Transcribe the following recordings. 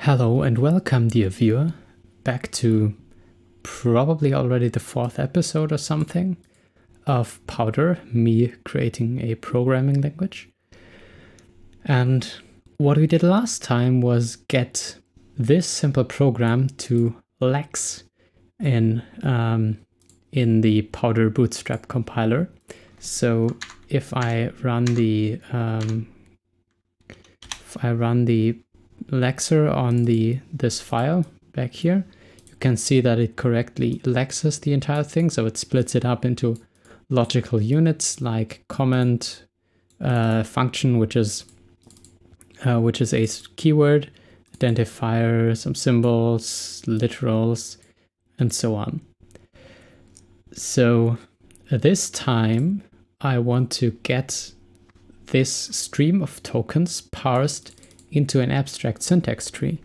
Hello and welcome, dear viewer, back to probably already the 4th episode or something of Powder, me creating a programming language. And what we did last time was get this simple program to Lex in the Powder bootstrap compiler. So if I run the lexer on this file back here, you can see that it correctly lexes the entire thing. So it splits it up into logical units like comment, function, which is a keyword, identifier, some symbols, literals, and so on. So this time I want to get this stream of tokens parsed into an abstract syntax tree,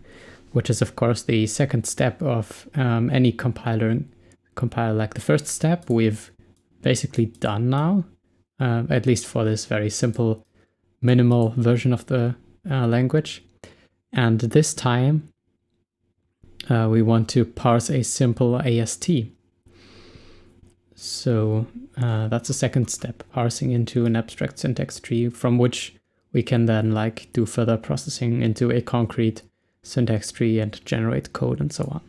which is of course the second step of any compiler. Like the first step we've basically done now, at least for this very simple, minimal version of the language. And this time we want to parse a simple AST. So that's the second step, parsing into an abstract syntax tree from which we can then do further processing into a concrete syntax tree and generate code and so on.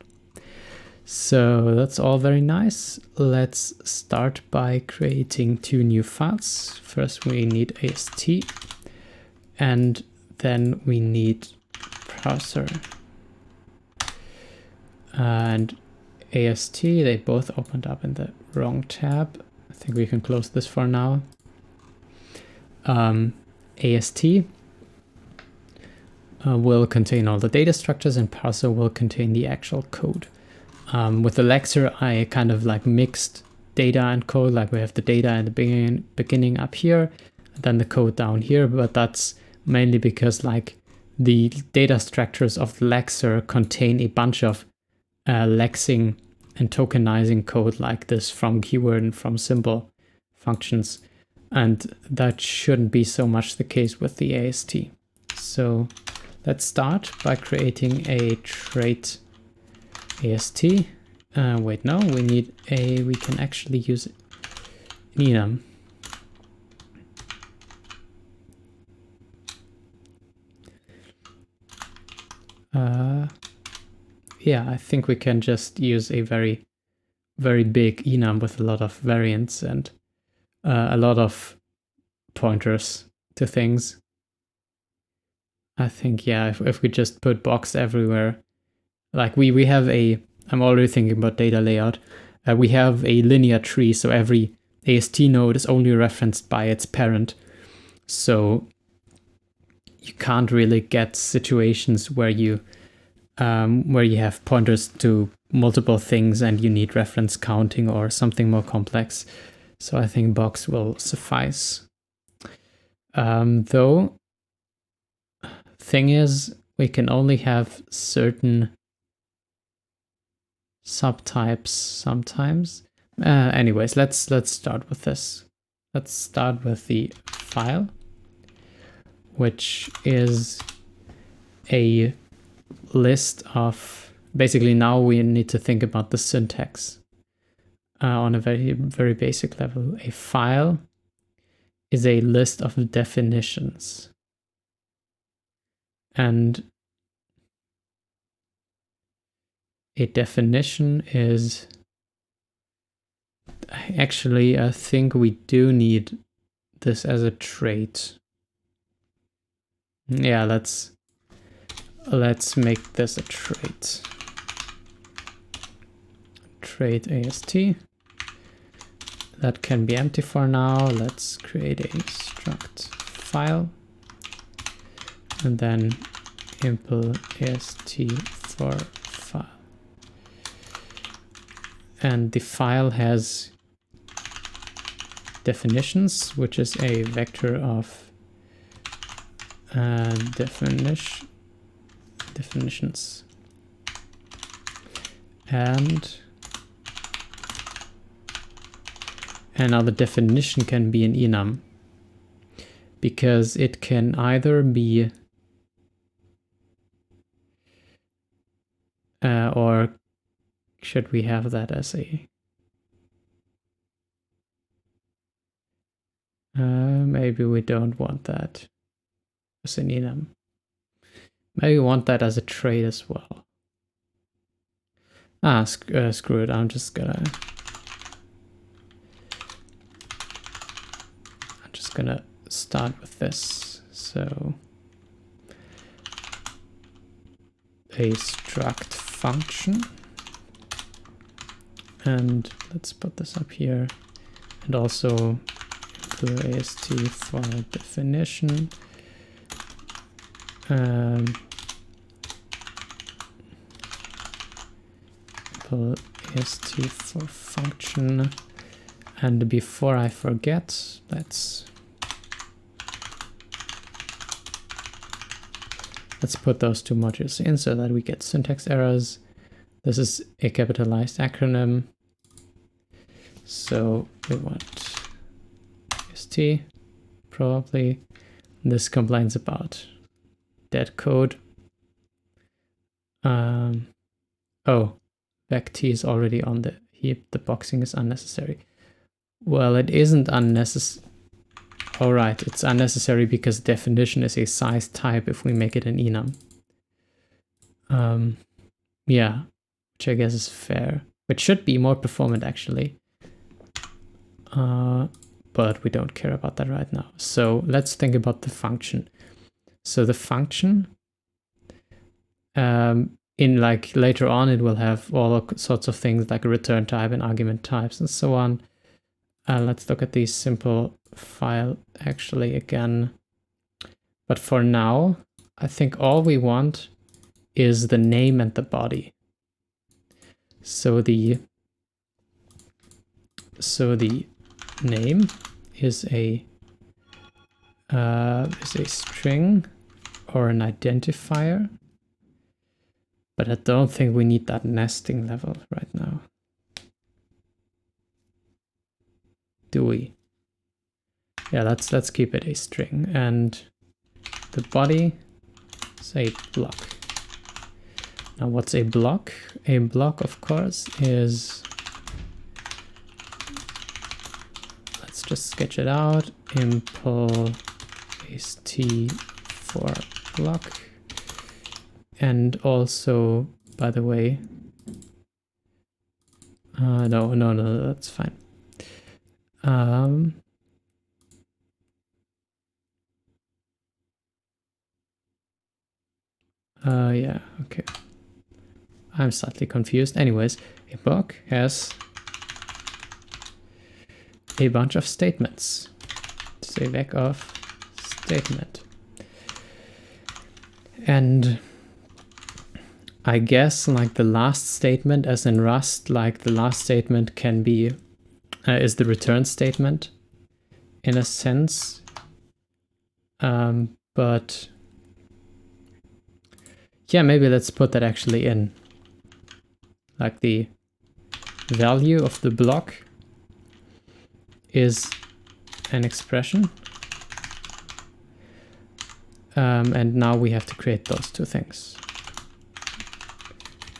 So that's all very nice. Let's start by creating 2 new files. First we need AST and then we need parser. And AST, they both opened up in the wrong tab. I think we can close this for now. AST will contain all the data structures and parser will contain the actual code. With the lexer, I kind of mixed data and code, we have the data at the beginning up here, and then the code down here, but that's mainly because the data structures of the lexer contain a bunch of lexing and tokenizing code like this from keyword and from symbol functions. And that shouldn't be so much the case with the AST. So let's start by creating a TradeAST. Wait, no, we can actually use enum. Yeah, I think we can just use a very, very big enum with a lot of variants and a lot of pointers to things. I think, yeah, if we just put box everywhere, we have I'm already thinking about data layout. We have a linear tree, so every AST node is only referenced by its parent. So you can't really get situations where you have pointers to multiple things and you need reference counting or something more complex. So I think box will suffice. Though, thing is, we can only have certain subtypes sometimes. Anyways, let's start with this. Let's start with the file, which is a list of, basically now we need to think about the syntax. On a very, very basic level, a file is a list of definitions. And a definition is, actually, I think we do need this as a trait. Yeah, let's make this a trait. TradeAST. That can be empty for now. Let's create a struct file and then impl AST for file. And the file has definitions, which is a vector of definitions. And another definition can be an enum, because it can either be Or should we have that as a... maybe we don't want that as an enum. Maybe we want that as a trade as well. Screw it, I'm just gonna start with this. So a struct function, and let's put this up here, and also AST for definition. AST for function, and before I forget, let's put those two modules in so that we get syntax errors. This is a capitalized acronym, so we want AST probably. This complains about dead code. Oh, vect is already on the heap. The boxing is unnecessary. Well, it isn't unnecessary. All right, it's unnecessary because definition is a size type if we make it an enum. Yeah, which I guess is fair. It should be more performant actually. But we don't care about that right now. So let's think about the function. So the function, in like later on, it will have all sorts of things like a return type and argument types and so on. Let's look at the simple file actually again. But for now, I think all we want is the name and the body. So the name is a string or an identifier. But I don't think we need that nesting level right now. Do we? Yeah, let's keep it a string. And the body is a block. Now what's a block? A block, of course, is... Let's just sketch it out. Impl AST for block. And also, by the way, no, that's fine. Yeah, okay. I'm slightly confused. Anyways, a block has a bunch of statements. It's a vec of statement. And I guess like the last statement, as in Rust, like the last statement can be, is the return statement in a sense. But yeah, maybe let's put that actually in. Like the value of the block is an expression. And now we have to create those two things.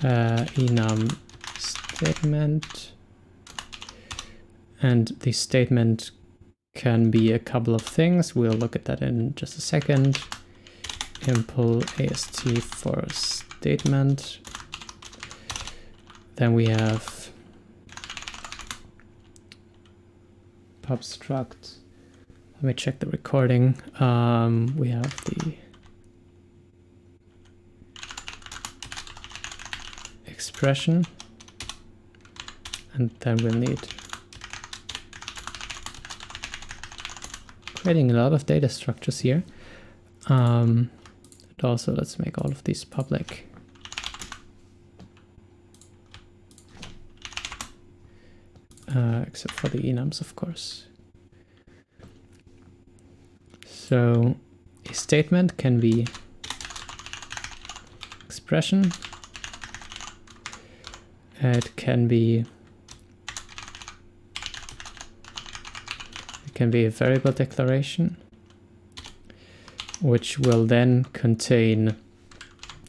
Enum statement, and the statement can be a couple of things. We'll look at that in just a second. Impl AST for statement. Then we have pub struct. Let me check the recording. We have the expression, and then we'll need creating a lot of data structures here. And also let's make all of these public. Except for the enums, of course. So a statement can be expression. It can be a variable declaration, which will then contain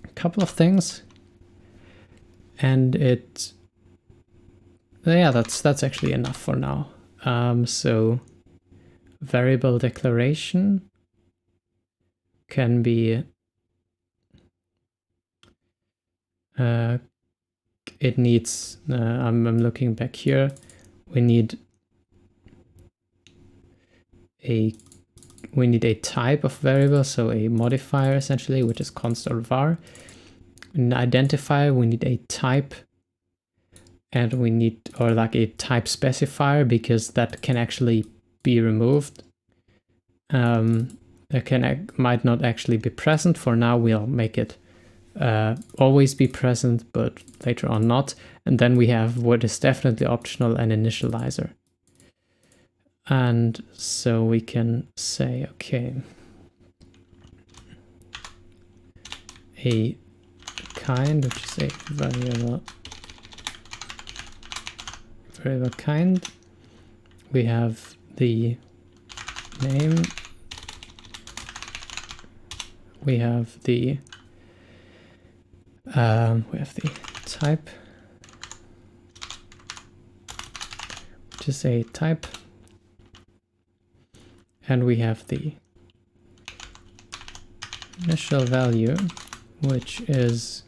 a couple of things. And yeah, that's actually enough for now. So variable declaration can be it needs I'm looking back here. We need a type of variable, so a modifier essentially, which is const or var. An identifier, we need a type, and we need, or like a type specifier, because that can actually be removed. That might not actually be present. For now, we'll make it always be present, but later on not. And then we have what is definitely optional, an initializer. And so we can say, okay, a kind, which is a variable kind. We have the name. We have the type, which is a type, and we have the initial value, which is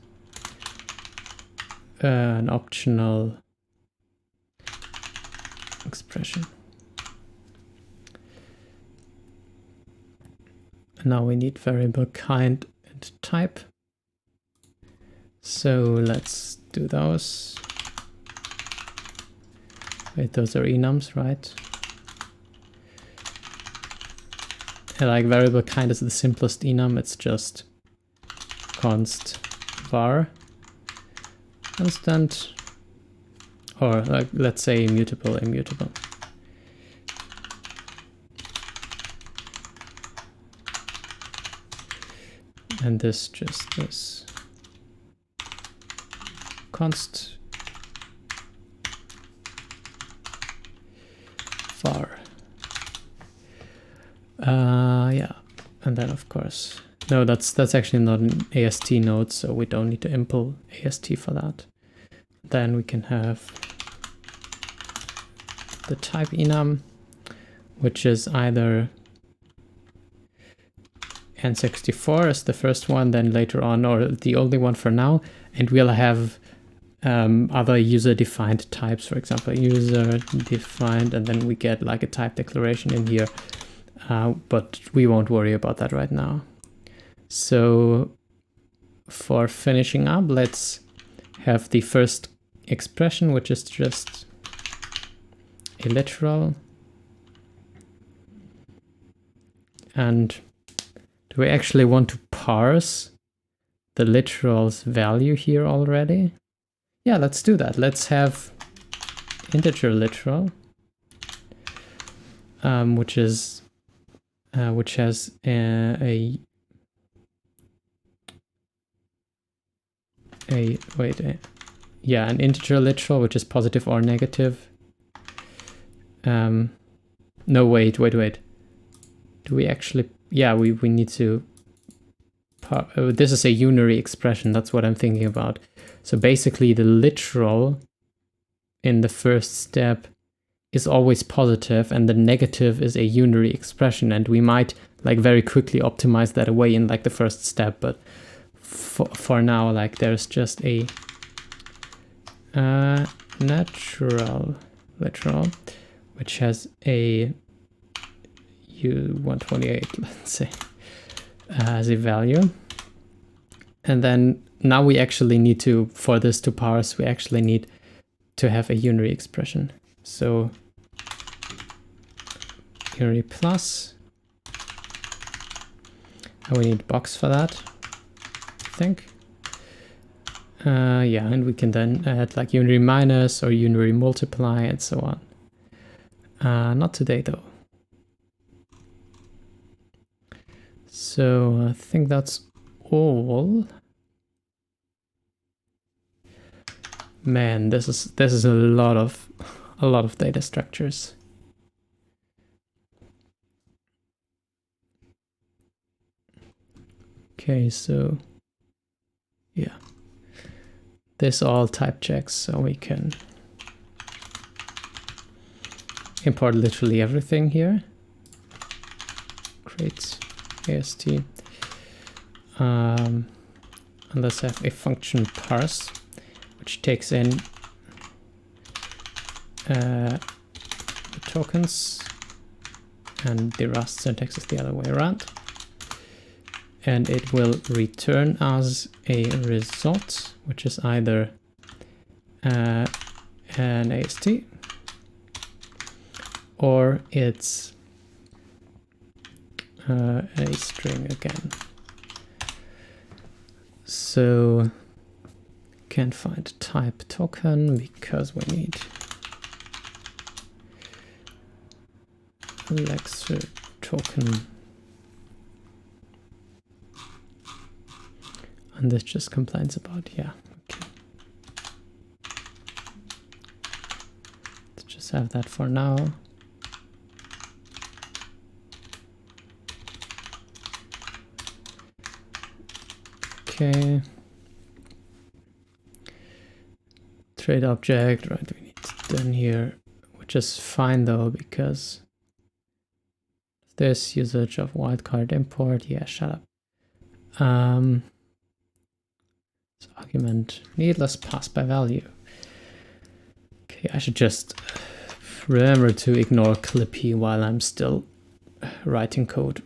an optional expression. And now we need variable kind and type. So let's do those. Wait, those are enums, right? And like variable kind is the simplest enum. It's just const var constant, or like, let's say immutable. And this just is const var. Yeah, and then of course, no, that's actually not an AST node, so we don't need to impl AST for that. Then we can have the type enum, which is either N64 as the first one, then later on, or the only one for now, and we'll have other user-defined types, for example, user-defined, and then we get like a type declaration in here, but we won't worry about that right now. So for finishing up, let's have the first expression, which is just a literal. And do we actually want to parse the literal's value here already? Yeah, let's do that. Let's have integer literal, which has an integer literal, which is positive or negative. No, wait. Do we actually? Yeah, we need to. This is a unary expression. That's what I'm thinking about. So basically, the literal in the first step is always positive, and the negative is a unary expression. And we might like very quickly optimize that away in like the first step, but for now, like there's just a natural literal, which has a U128, let's say, as a value. And then now we actually need to, for this to parse, we actually need to have a unary expression. So unary plus, and we need box for that, I think. Yeah, and we can then add like unary minus or unary multiply and so on. Not today though. So I think that's all. Man, this is a lot of data structures. Okay, so yeah. this all type checks, so we can import literally everything here. Create AST. And let's have a function parse, which takes in the tokens, and the Rust syntax is the other way around. And it will return us a result, which is either an AST or it's a string again. So can't find type token because we need lexer token. And this just complains about, yeah, okay. Let's just have that for now. Okay. Trade object, right, we need done here, which is fine though, because this usage of wildcard import, yeah, shut up. So argument needless pass by value. Okay, I should just remember to ignore clippy while I'm still writing code.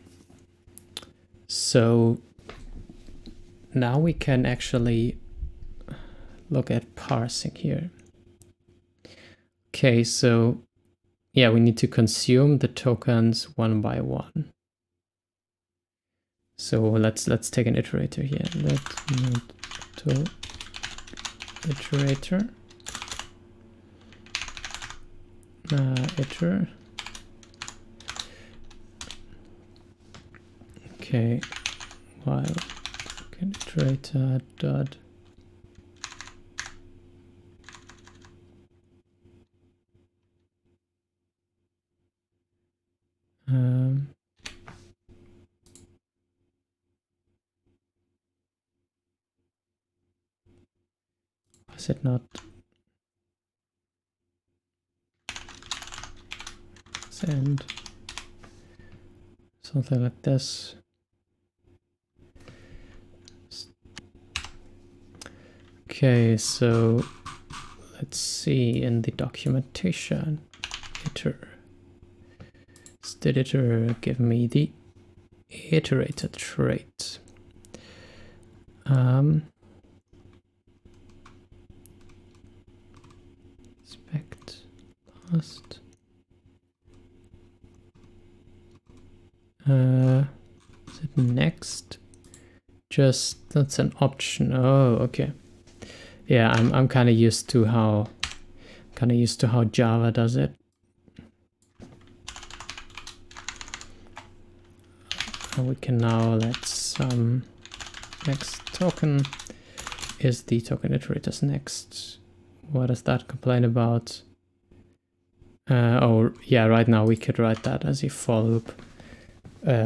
So now we can actually look at parsing here. Okay, so yeah, we need to consume the tokens one by one. So let's take an iterator here. TokenIterator. Iter. Okay, while TokenIterator dot is it not send something like this? Okay, so let's see in the documentation. Did iter give me the iterator trait? Expect last. Is it next? Just that's an option. Oh, okay. Yeah, I'm kind of used to how Java does it. And we can now let some next token is the token iterator's next. What does that complain about? Oh yeah, right now we could write that as a for loop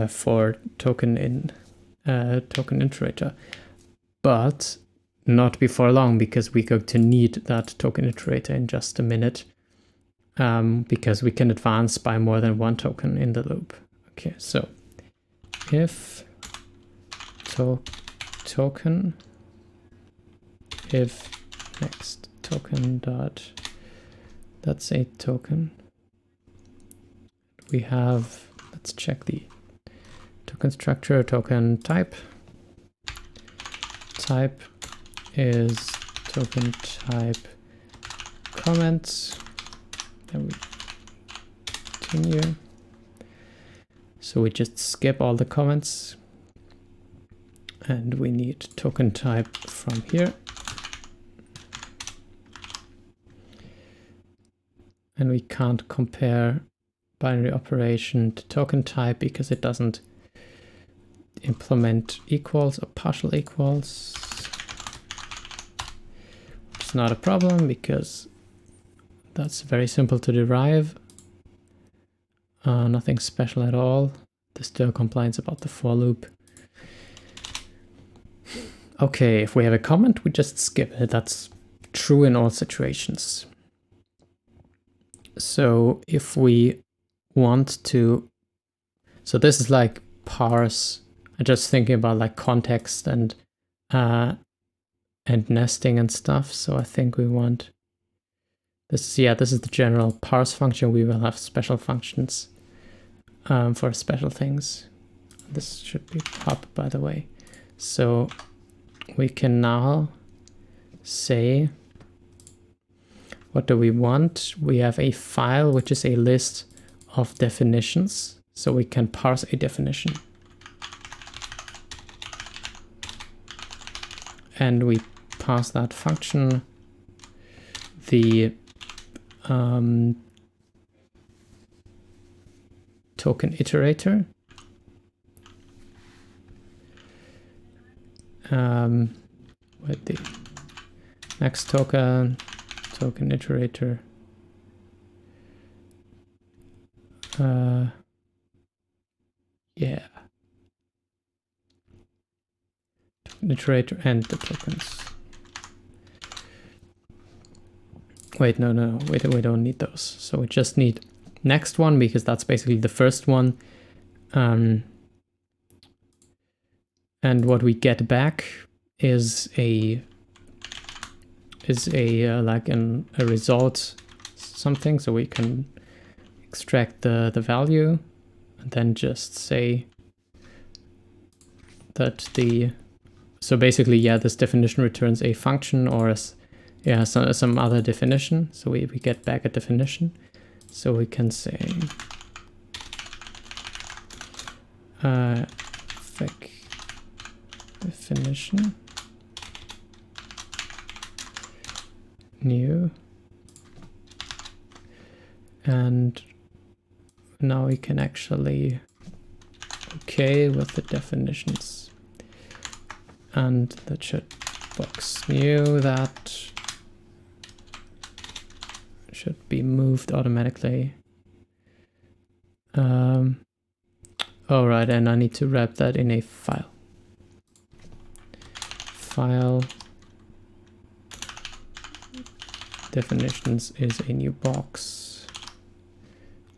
for TokenIterator, but not before long, because we're going to need that TokenIterator in just a minute, because we can advance by more than one token in the loop. Okay, so if token if next token dot, that's a token. We have, let's check the token structure, token type. Type is token type comments. Then we continue. So we just skip all the comments, and we need token type from here. And we can't compare binary operation to token type because it doesn't implement equals or partial equals. It's not a problem because that's very simple to derive. Nothing special at all. This still complains about the for loop. Okay, if we have a comment, we just skip it. That's true in all situations. So if we want to, so this is like parse. I'm just thinking about like context and nesting and stuff. So I think we want this. Yeah, this is the general parse function. We will have special functions for special things. This should be pub, by the way. So we can now say, what do we want? We have a file which is a list of definitions. So we can parse a definition. And we pass that function the TokenIterator. With the next TokenIterator. Yeah. TokenIterator and the tokens. Wait, no, we don't need those. So we just need next one because that's basically the first one. And what we get back is a result something, so we can extract the value and then just say that so basically, yeah, this definition returns a function or some other definition. So we get back a definition. So we can say fake definition new, and now we can actually okay with the definitions, and that should box new, that should be moved automatically. All right, and I need to wrap that in a file. File definitions is a new box.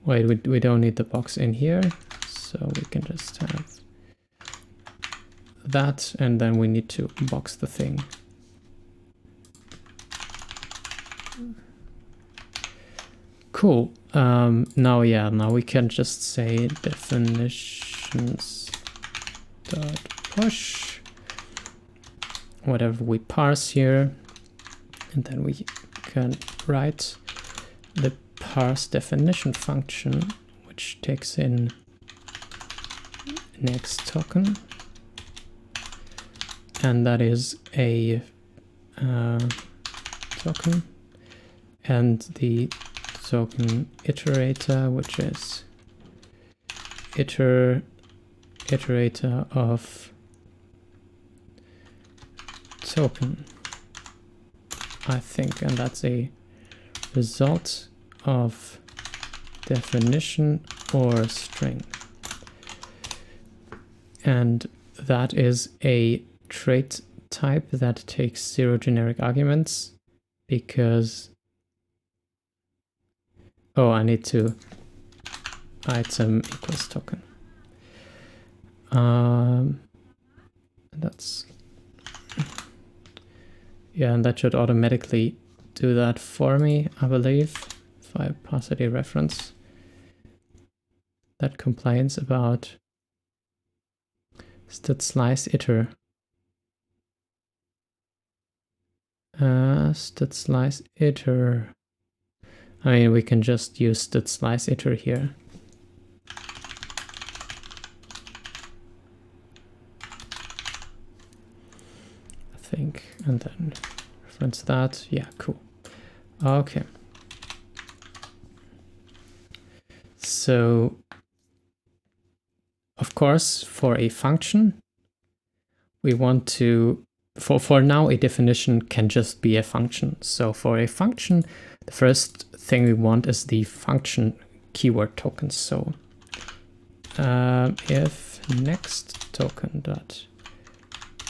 Wait, we don't need the box in here, so we can just have that, and then we need to box the thing. Cool. Now we can just say definitions dot push whatever we parse here, and then we can write the parse definition function, which takes in next token, and that is a token, and the TokenIterator, which is iterator of token, I think, and that's a result of definition or string. And that is a trait type that takes 0 generic arguments, because I need to item equals token. That's, yeah, and that should automatically do that for me, I believe, if I pass it a reference that complains about stat slice iter. Stat slice iter. I mean, we can just use stat slice iter here. I think, and then reference that. Yeah, cool. Okay. So, of course, for a function, we want to, for now, a definition can just be a function. So for a function, the first thing we want is the function keyword token. So if next token dot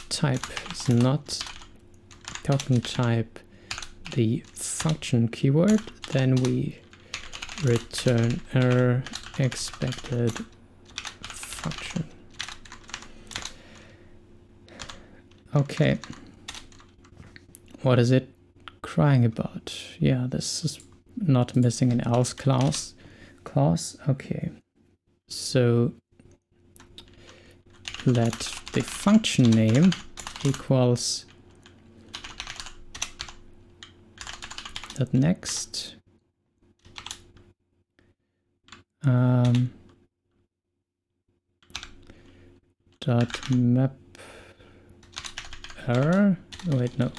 type is not token type, the function keyword, then we return error expected function. Okay. What is it crying about? Yeah, this is not missing an else clause. Okay. So let the function name equals that next dot map error. Wait, no.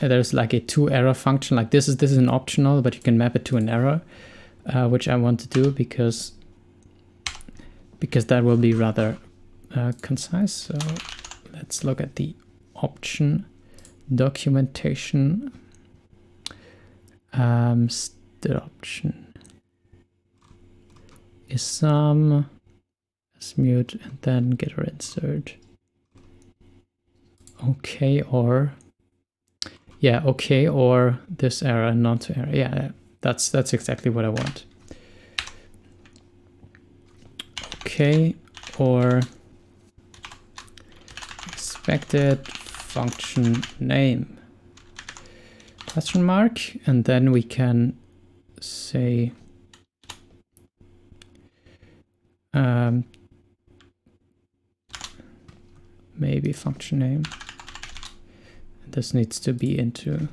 There's like a toError function. Like this is an optional, but you can map it to an error, which I want to do because that will be rather concise. So let's look at the option documentation. The option is some mute and then getter insert. Okay, or yeah, okay, or this error, not to error. Yeah, that's exactly what I want. Okay, or expected function name question mark, and then we can say maybe function name. This needs to be into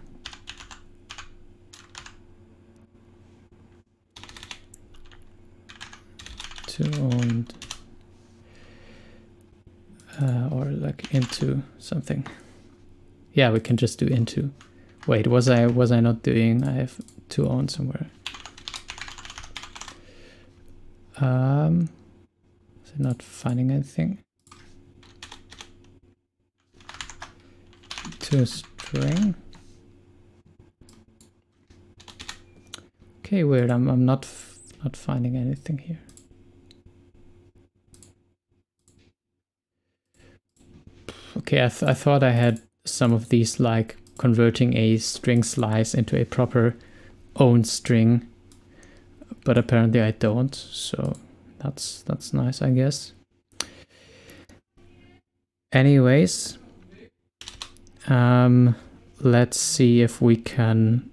owned or like into something. Yeah, we can just do into. Wait, was I not doing? I have to own somewhere. Is it not finding anything? To string. Okay, weird. I'm not finding anything here. Okay, I thought I had some of these, like converting a string slice into a proper owned string, but apparently I don't. So that's nice, I guess. Anyways, let's see if we can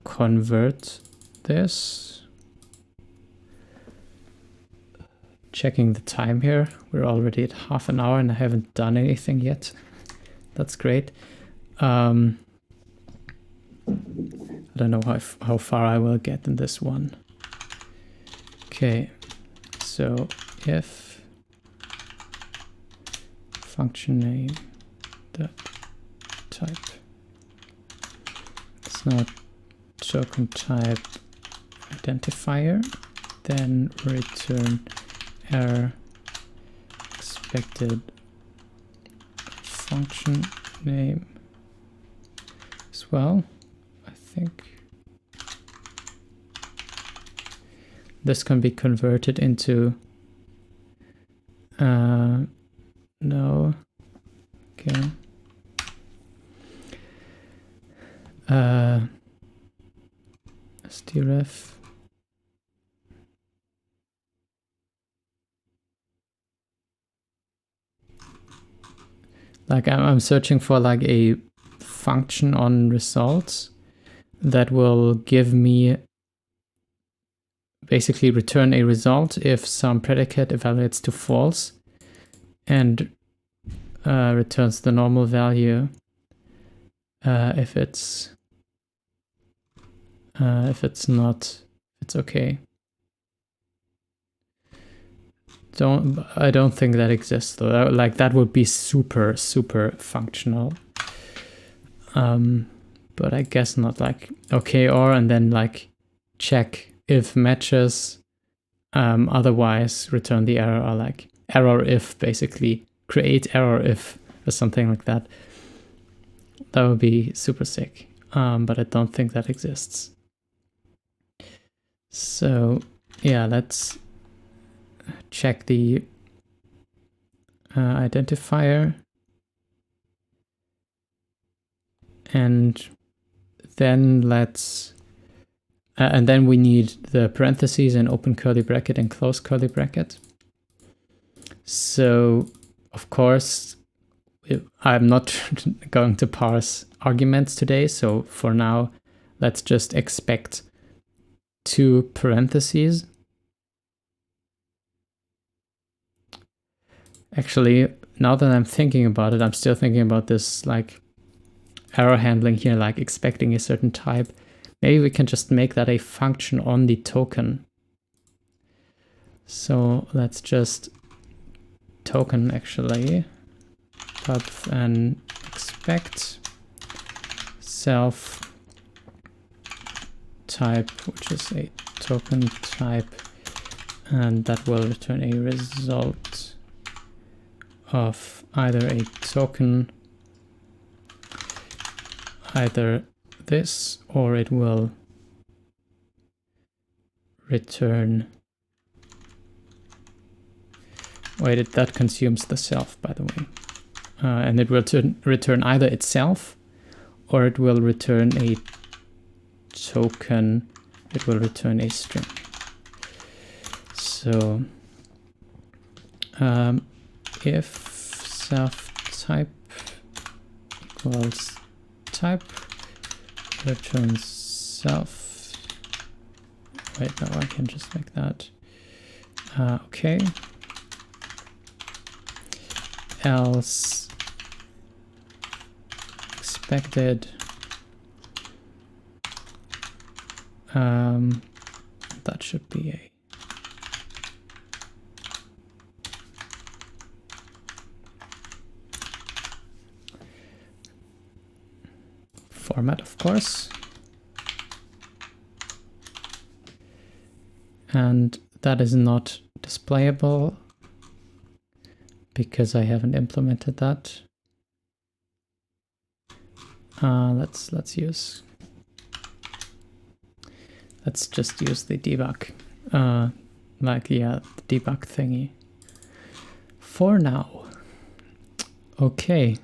convert this. Checking the time here. We're already at half an hour and I haven't done anything yet. That's great. I don't know how far I will get in this one. Okay, so if function name dot type it's not token type identifier, then return error expected function name as well. I think this can be converted into no, okay, stref like I'm searching for like a function on results that will give me basically return a result if some predicate evaluates to false and returns the normal value if it's not, it's okay. I don't think that exists though. Like that would be super functional. But I guess not. Like okay, or and then like check if matches, otherwise return the error, or like error if, basically create error if or something like that. That would be super sick. But I don't think that exists. So yeah, let's check the identifier. And then and then we need the parentheses and open curly bracket and close curly bracket. So of course, I'm not going to parse arguments today. So for now, let's just expect 2 parentheses. Actually, now that I'm thinking about it, I'm still thinking about this like error handling here, like expecting a certain type. Maybe we can just make that a function on the token. So let's just token actually pub and expect self type, which is a token type, and that will return a result of either a token, either this, or it will return. Wait, that consumes the self, by the way. And it will return either itself, or it will return a token. It will return a string. So if self type equals type returns self. Wait, no, I can just make that. Okay. Else expected that should be a format, of course, and that is not displayable because I haven't implemented that. Let's just use the debug, the debug thingy for now. Okay.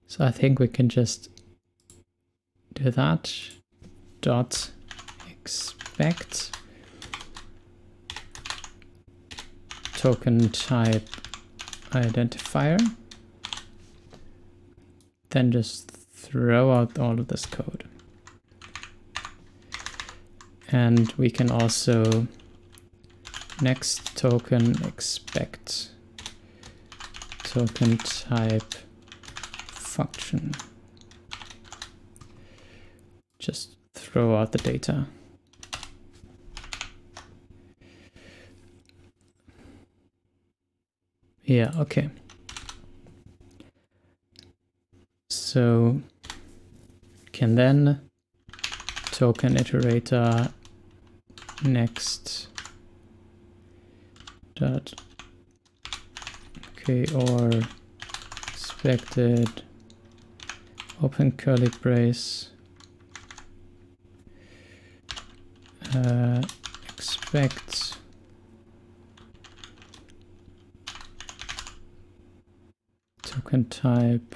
So I think we can just do that. Dot expect token type identifier. Then just throw out all of this code. And we can also next token expect token type function. Just throw out the data. Yeah, okay. So can then TokenIterator next dot okay, or expected open curly brace expect token type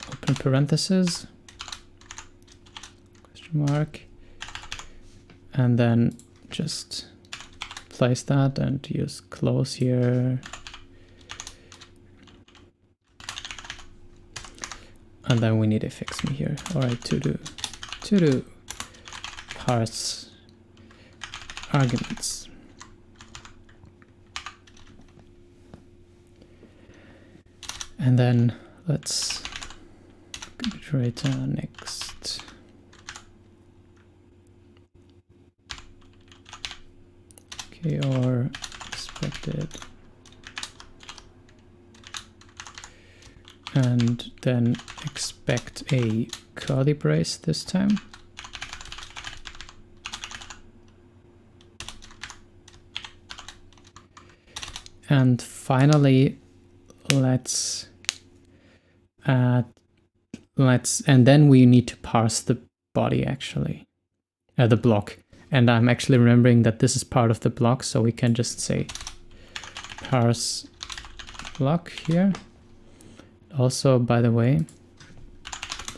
open parentheses question mark, and then just place that and use close here. And then we need a fix me here. All right, to do parse arguments. And then let's iterator next. Okay, or expected. And then expect a curly brace this time. And finally, and then we need to parse the body actually, the block. And I'm actually remembering that this is part of the block, so we can just say parse block here. Also, by the way, it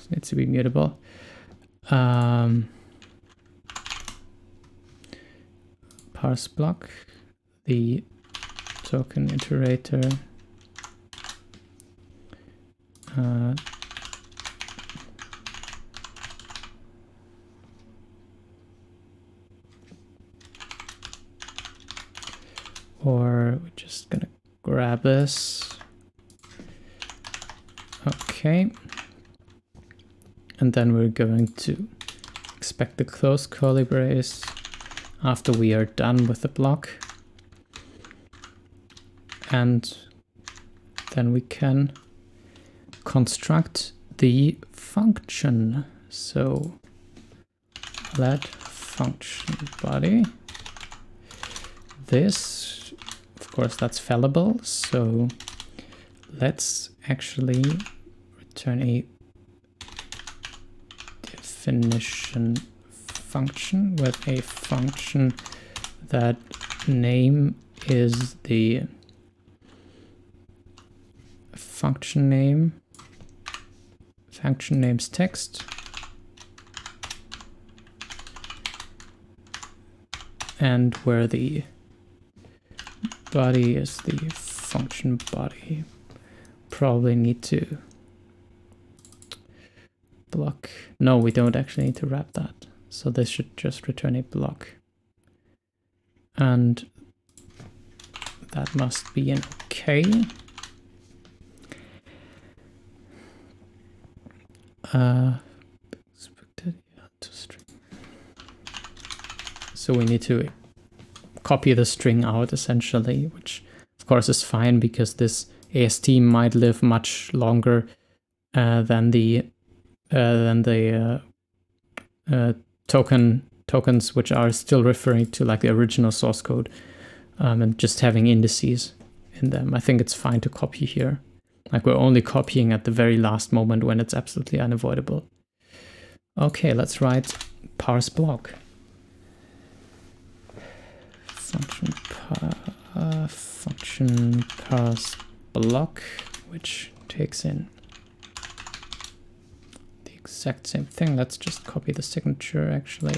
needs to be mutable. Parse block, the TokenIterator. Or we're just gonna grab this. Okay. And then we're going to expect the close curly brace after we are done with the block. And then we can construct the function. So let FunctionBody. This, of course, that's fallible. So let's actually return a definition function with a function that name is the function name's text, and where the body is the function body. Probably need to block. No, we don't actually need to wrap that. So this should just return a block. And that must be an okay. So we need to copy the string out essentially, which of course is fine because this AST might live much longer than the tokens which are still referring to like the original source code and just having indices in them. I think it's fine to copy here. Like we're only copying at the very last moment when it's absolutely unavoidable. Okay, let's write parse block. Function parse block, which takes in the exact same thing. Let's just copy the signature actually.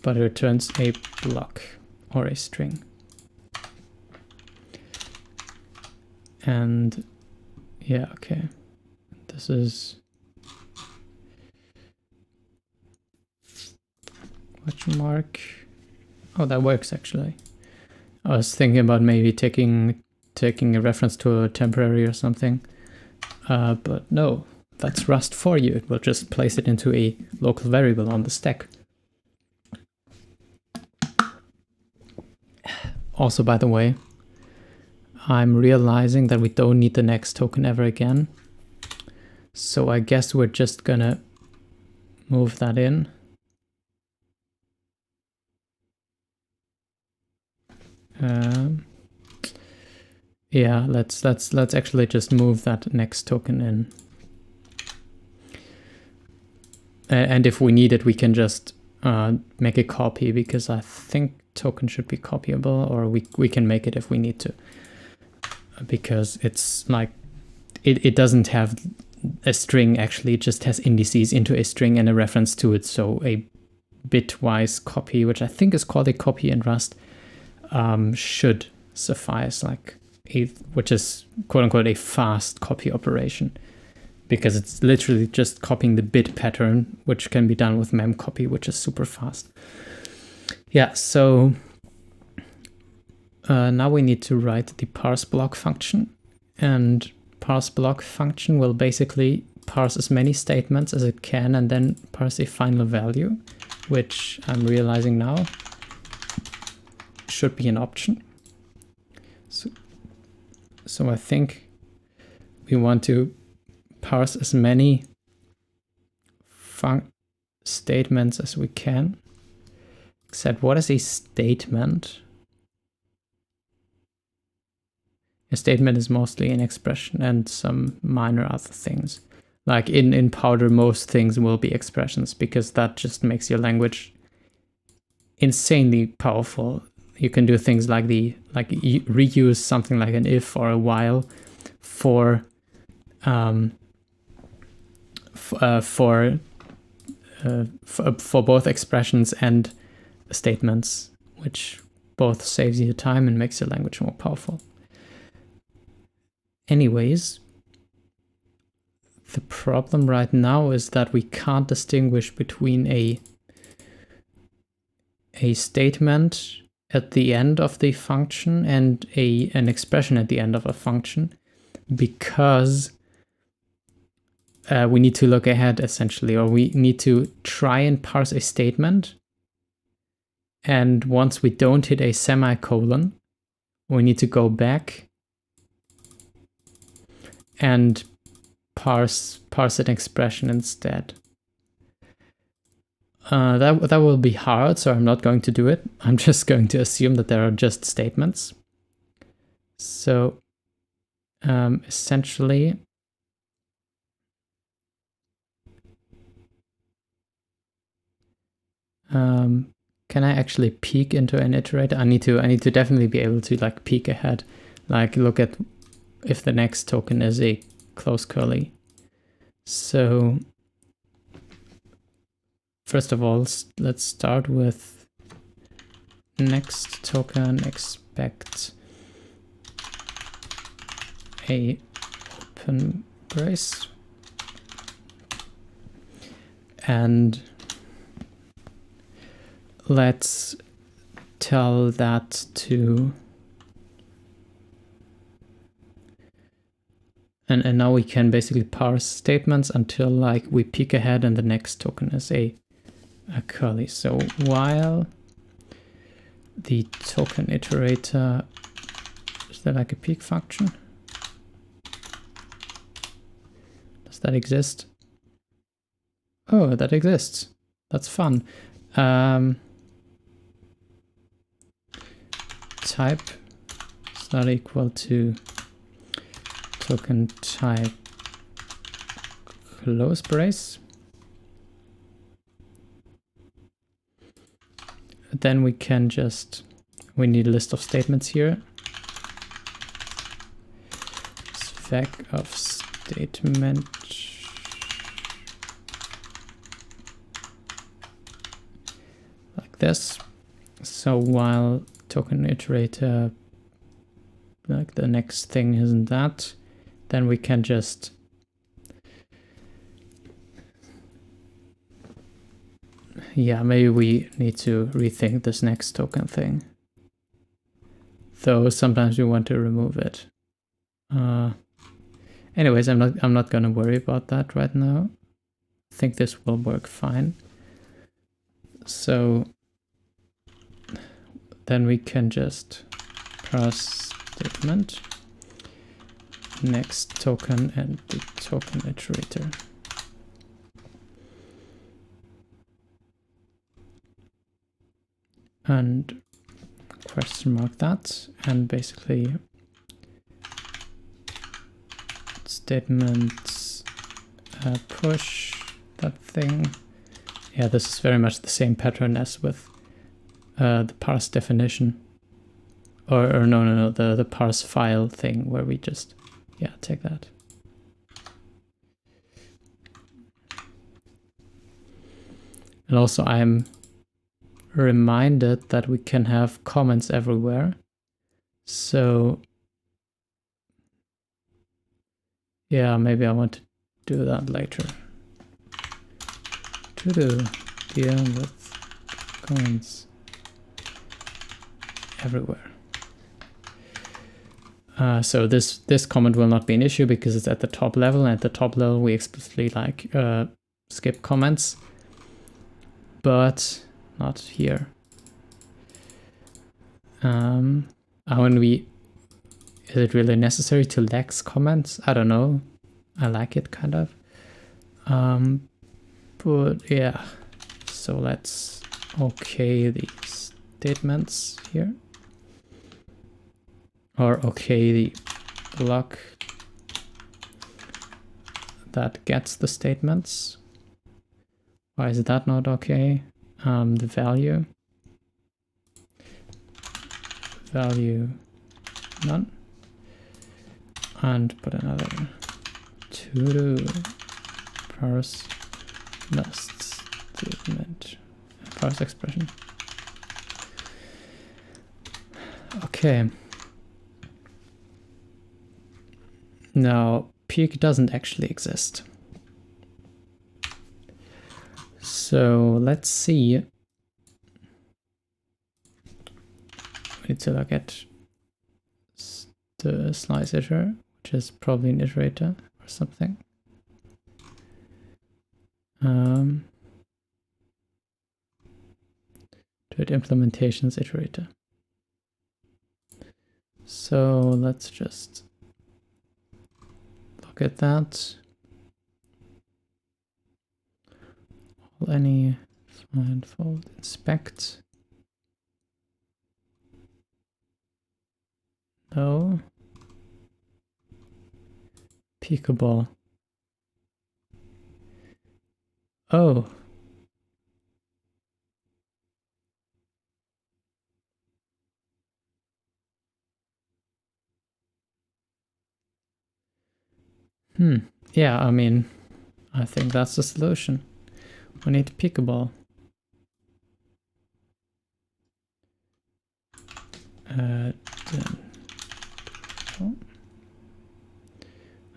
But it returns a block or a string. And yeah, okay. This is question mark. Oh, that works actually. I was thinking about maybe taking a reference to a temporary or something. But no, that's Rust for you. It will just place it into a local variable on the stack. Also, by the way, I'm realizing that we don't need the next token ever again. So I guess we're just gonna move that in. Yeah, let's actually just move that next token in. And if we need it, we can just make a copy, because I think token should be copyable, or we can make it if we need to, because it's like it doesn't have a string actually, it just has indices into a string and a reference to it. So a bitwise copy, which I think is called a copy in Rust, should suffice, like which is quote unquote a fast copy operation, because it's literally just copying the bit pattern, which can be done with memcopy, which is super fast. Yeah, so now we need to write the parse block function, and parse block function will basically parse as many statements as it can and then parse a final value, which I'm realizing now should be an option. So I think we want to parse as many statements as we can. Except, what is a statement? A statement is mostly an expression and some minor other things. Like in Powder, most things will be expressions, because that just makes your language insanely powerful. You can do things like reuse something like an if or a while for both expressions and statements, which both saves you time and makes your language more powerful. Anyways, the problem right now is that we can't distinguish between a statement at the end of the function and an expression at the end of a function, because we need to look ahead essentially, or we need to try and parse a statement. And once we don't hit a semicolon, we need to go back and parse an expression instead. That will be hard, so I'm not going to do it. I'm just going to assume that there are just statements. So essentially, can I actually peek into an iterator? I need to definitely be able to like peek ahead, like look at if the next token is a close curly. So first of all, let's start with next token expect a open brace, and let's tell that to, and now we can basically parse statements until like we peek ahead and the next token is a curly. So while the token iterator, is that like a peek function? Does that exist? Oh, that exists. That's fun. Type is not equal to token type close brace. Then we can we need a list of statements here. Spec of statement like this. So while token iterator, like the next thing isn't that, then we can just maybe we need to rethink this next token thing, though sometimes we want to remove it. Anyways, I'm not gonna worry about that right now. I think this will work fine. So then we can just parse statement next token and the token iterator. And question mark that, and basically statements push that thing. Yeah, this is very much the same pattern as with the parse definition, or no, the parse file thing where we just take that. And also I'm reminded that we can have comments everywhere. So yeah, maybe I want to do that later. To deal with comments everywhere. So this comment will not be an issue because it's at the top level, and at the top level we explicitly like skip comments, but not here. Is it really necessary to Lex Comments? I don't know. I like it kind of. But yeah, so let's okay the statements here. Or okay the block that gets the statements. Why is that not okay? The value. value none, and put another to parse last statement, parse expression. Okay. Now, peek doesn't actually exist. So let's see. We need to look at the slice iter, which is probably an iterator or something. To it implementations iterator. So let's just look at that. Any find fold inspect. No. Peekable. Oh. Yeah, I mean, I think that's the solution. We need peekable.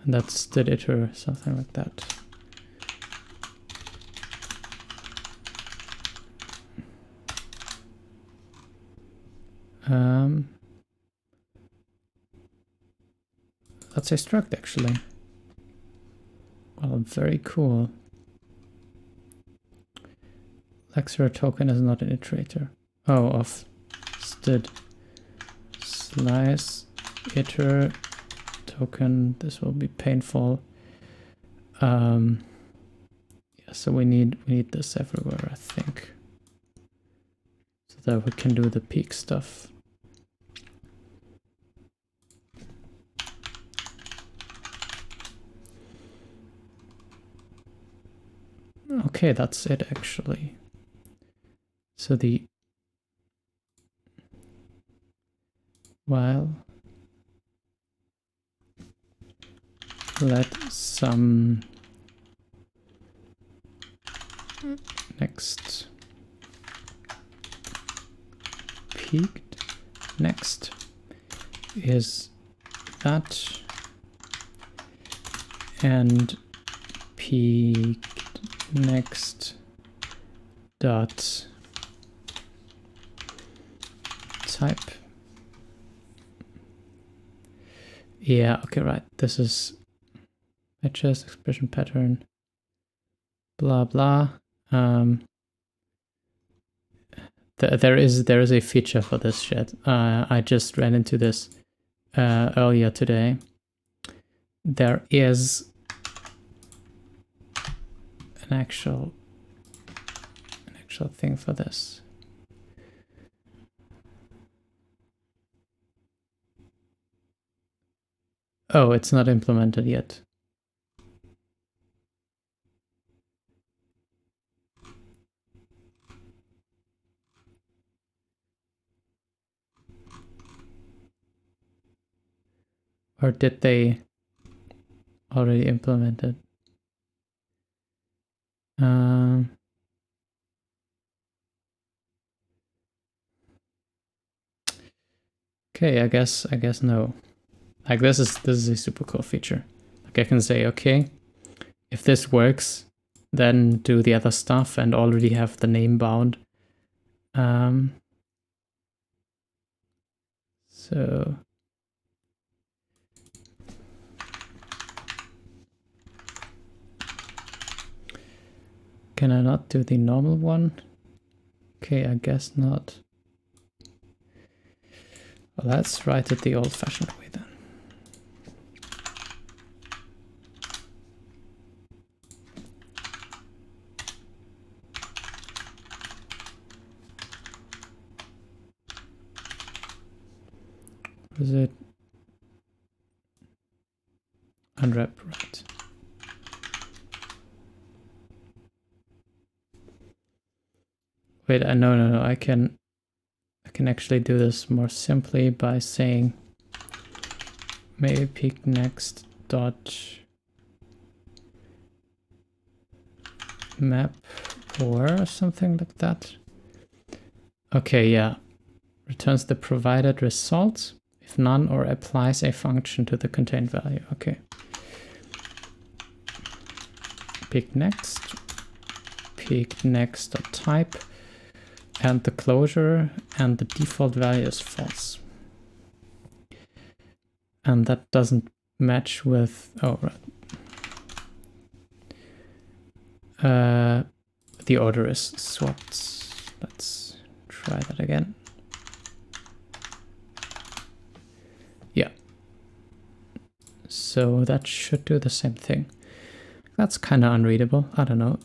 And that's the iter, something like that. That's a struct actually. Well, very cool. Lexer token is not an iterator. Oh, of std slice iter token. This will be painful. Yeah, so we need this everywhere, I think, so that we can do the peek stuff. Okay, that's it actually. So the while let some next PeekNext is that and PeekNext dot type. Yeah, okay, right. This is matches expression pattern, blah blah. There is a feature for this shit. I just ran into this earlier today. There is an actual thing for this. Oh, it's not implemented yet. Or did they already implement it? Okay, I guess no. Like this is a super cool feature. Like I can say, okay, if this works, then do the other stuff and already have the name bound. So can I not do the normal one? Okay, I guess not. Well, let's write it the old-fashioned way then. What is it? Unwrap, right. Wait, no, I can I can actually do this more simply by saying maybe PeekNext dot map or something like that. Okay, yeah. Returns the provided results if none, or applies a function to the contained value. Okay. PeekNext.type, and the closure, and the default value is false. And that doesn't match with, oh, right. The order is swapped. Let's try that again. Yeah. So that should do the same thing. That's kind of unreadable. I don't know.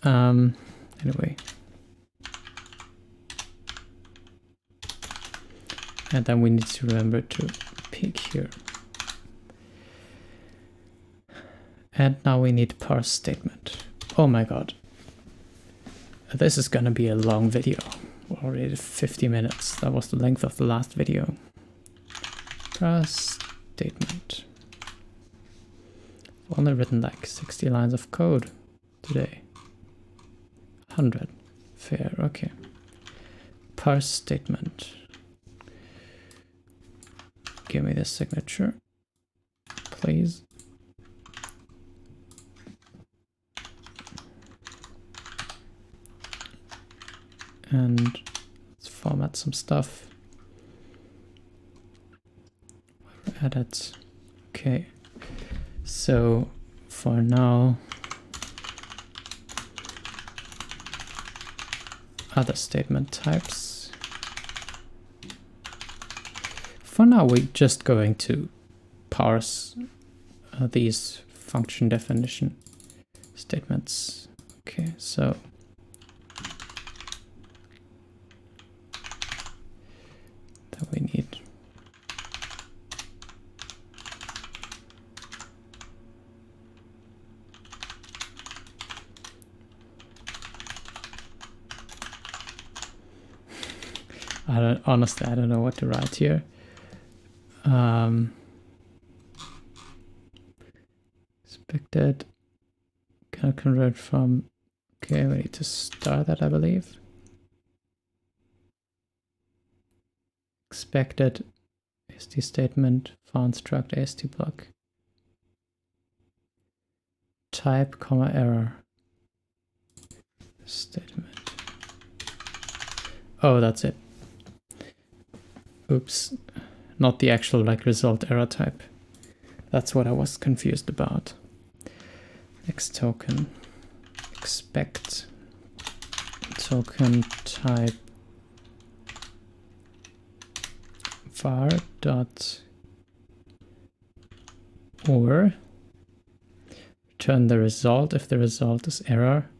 Anyway. And then we need to remember to peek here. And now we need parse statement. Oh my god. This is gonna be a long video. We're already 50 minutes. That was the length of the last video. Parse statement. I've only written like 60 lines of code today. 100. Fair, okay. Parse statement. Give me the signature, please. And let's format some stuff. Edit. Okay. So for now, other statement types. For now, we're just going to parse these function definition statements. Okay, so that we need. Honestly, I don't know what to write here. Expected can convert from, okay, we need to start that, I believe. Expected AST statement, found struct AST block. Type, comma, error. Statement. Oh, that's it. Oops. Not the actual like result error type. That's what I was confused about. Next token. Expect token type var dot or return the result if the result is error.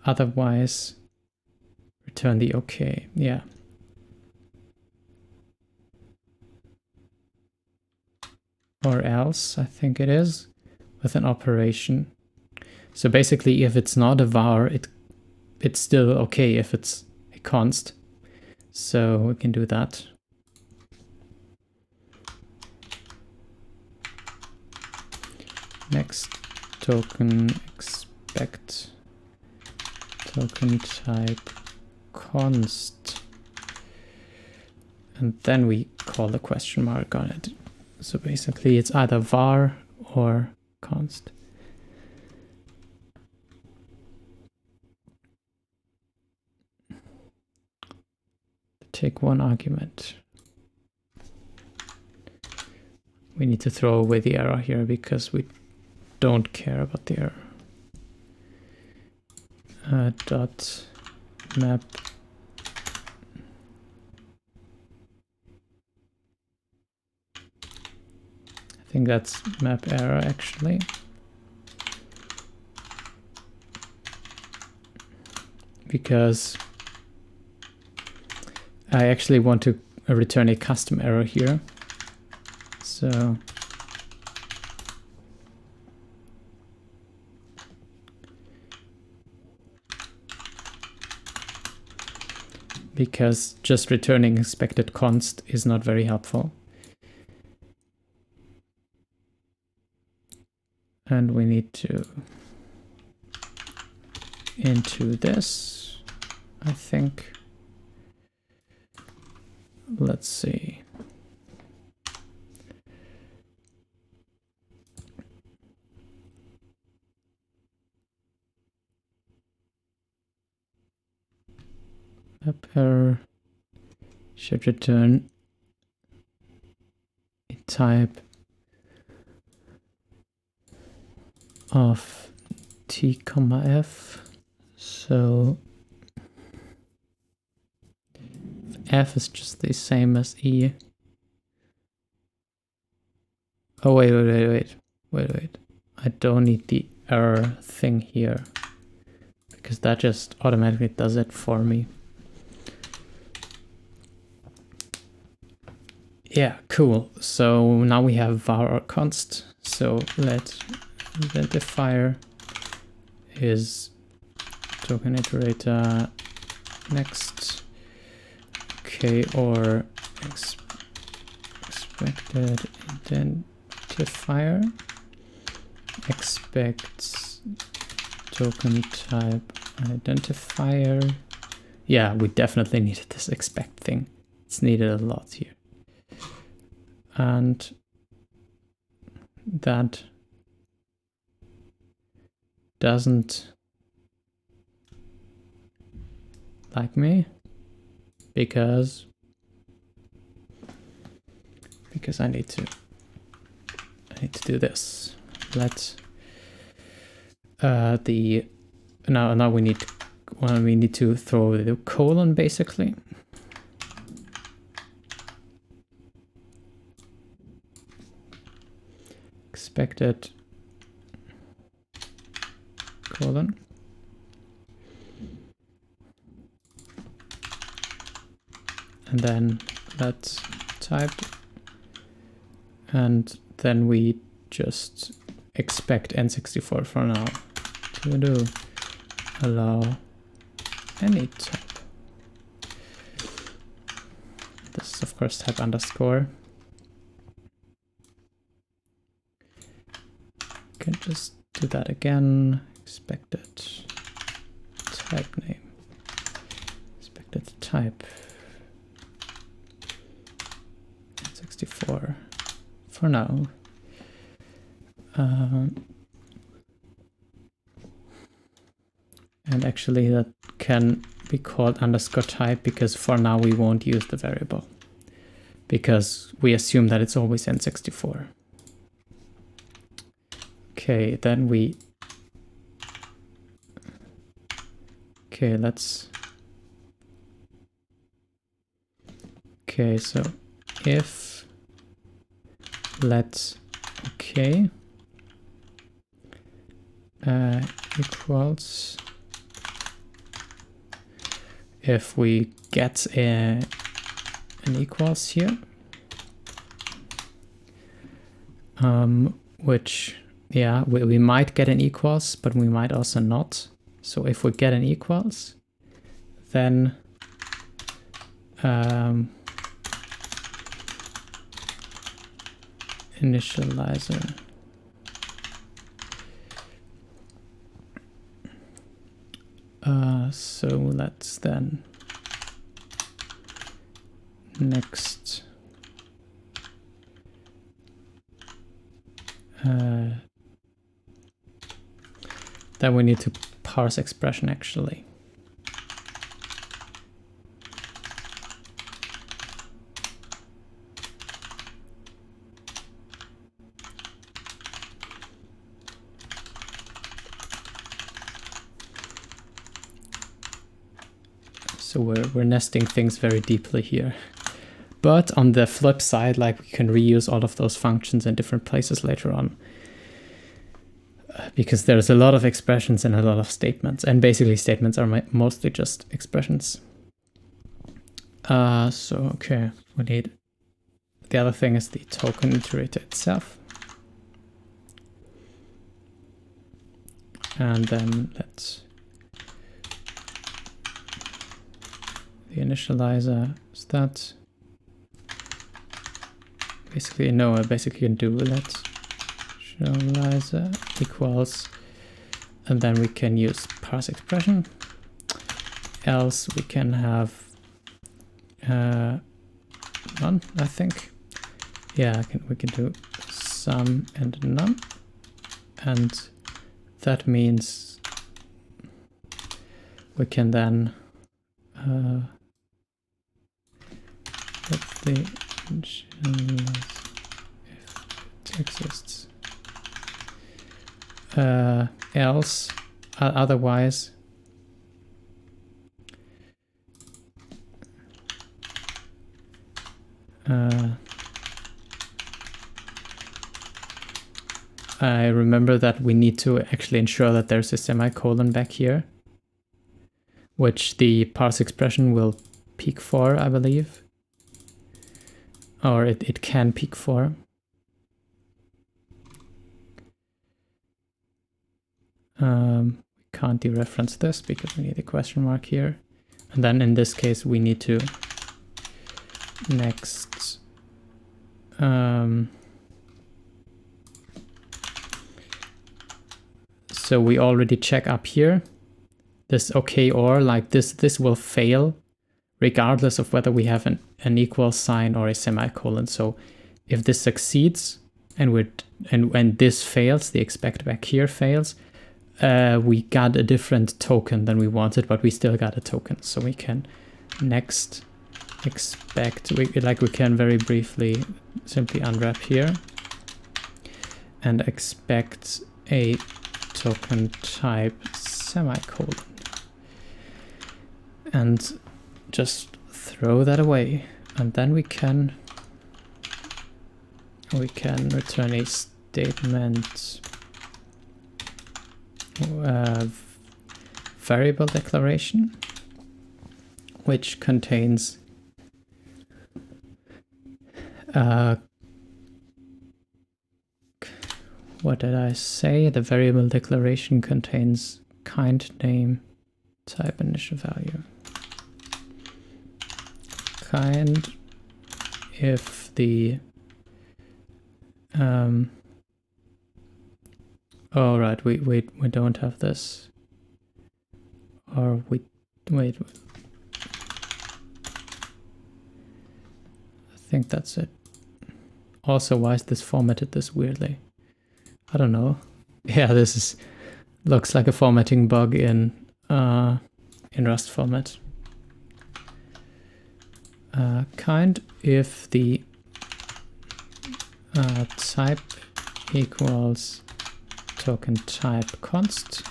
Otherwise, return the OK. Yeah. Or else, I think it is, with an operation. So basically, if it's not a var, it's still okay if it's a const. So we can do that. Next token expect token type const. And then we call the question mark on it. So basically it's either var or const. Take one argument. We need to throw away the error here because we don't care about the error. Dot map I think that's map error actually. Because I actually want to return a custom error here. So because just returning expected const is not very helpful. And we need to into this, I think. Let's see. Error should return a type of t, f. So if f is just the same as e. Oh wait. I don't need the error thing here because that just automatically does it for me. Yeah, cool. So now we have var const. So let identifier is TokenIterator next. Okay, or expected identifier expects token type identifier. Yeah, we definitely needed this expect thing. It's needed a lot here. And that doesn't like me because I need to do this. Let now we need to throw the colon basically. Expected colon. And then let's type. And then we just expect N64 for now to do allow any type. This is of course type underscore. Can just do that again. Expected type name. Expected type. 64 for now. And actually that can be called underscore type because for now we won't use the variable because we assume that it's always N64. Okay, then so if let okay equals if we get an equals here, which yeah, we might get an equals, but we might also not. So if we get an equals, then initializer so let's then next then we need to parse expression actually. So we're nesting things very deeply here. But on the flip side, like we can reuse all of those functions in different places later on. Because there's a lot of expressions and a lot of statements. And basically statements are mostly just expressions. So, okay, we need... The other thing is the token iterator itself. And then let's... the initializer is that. Basically, no, I basically can do let initializer equals, and then we can use parse expression. Else we can have none, I think. Yeah, we can do some and none, and that means we can then let the if it exists. Else, otherwise, I remember that we need to actually ensure that there's a semicolon back here, which the parse expression will peek for, I believe. Or it can peek for. We can't dereference this because we need a question mark here. And then in this case, we need to next so we already check up here this okay or like this will fail regardless of whether we have an equal sign or a semicolon. So if this succeeds and when this fails, the expect back here fails, we got a different token than we wanted, but we still got a token. So we can next expect, we can very briefly simply unwrap here and expect a token type semicolon and just throw that away, and then we can return a statement variable declaration which contains what did I say? The variable declaration contains kind name type initial value. Kind if the oh right, we don't have this, or wait, I think that's it. Also, why is this formatted this weirdly? I don't know. Yeah, this looks like a formatting bug in Rust format. Kind if the type equals token type const,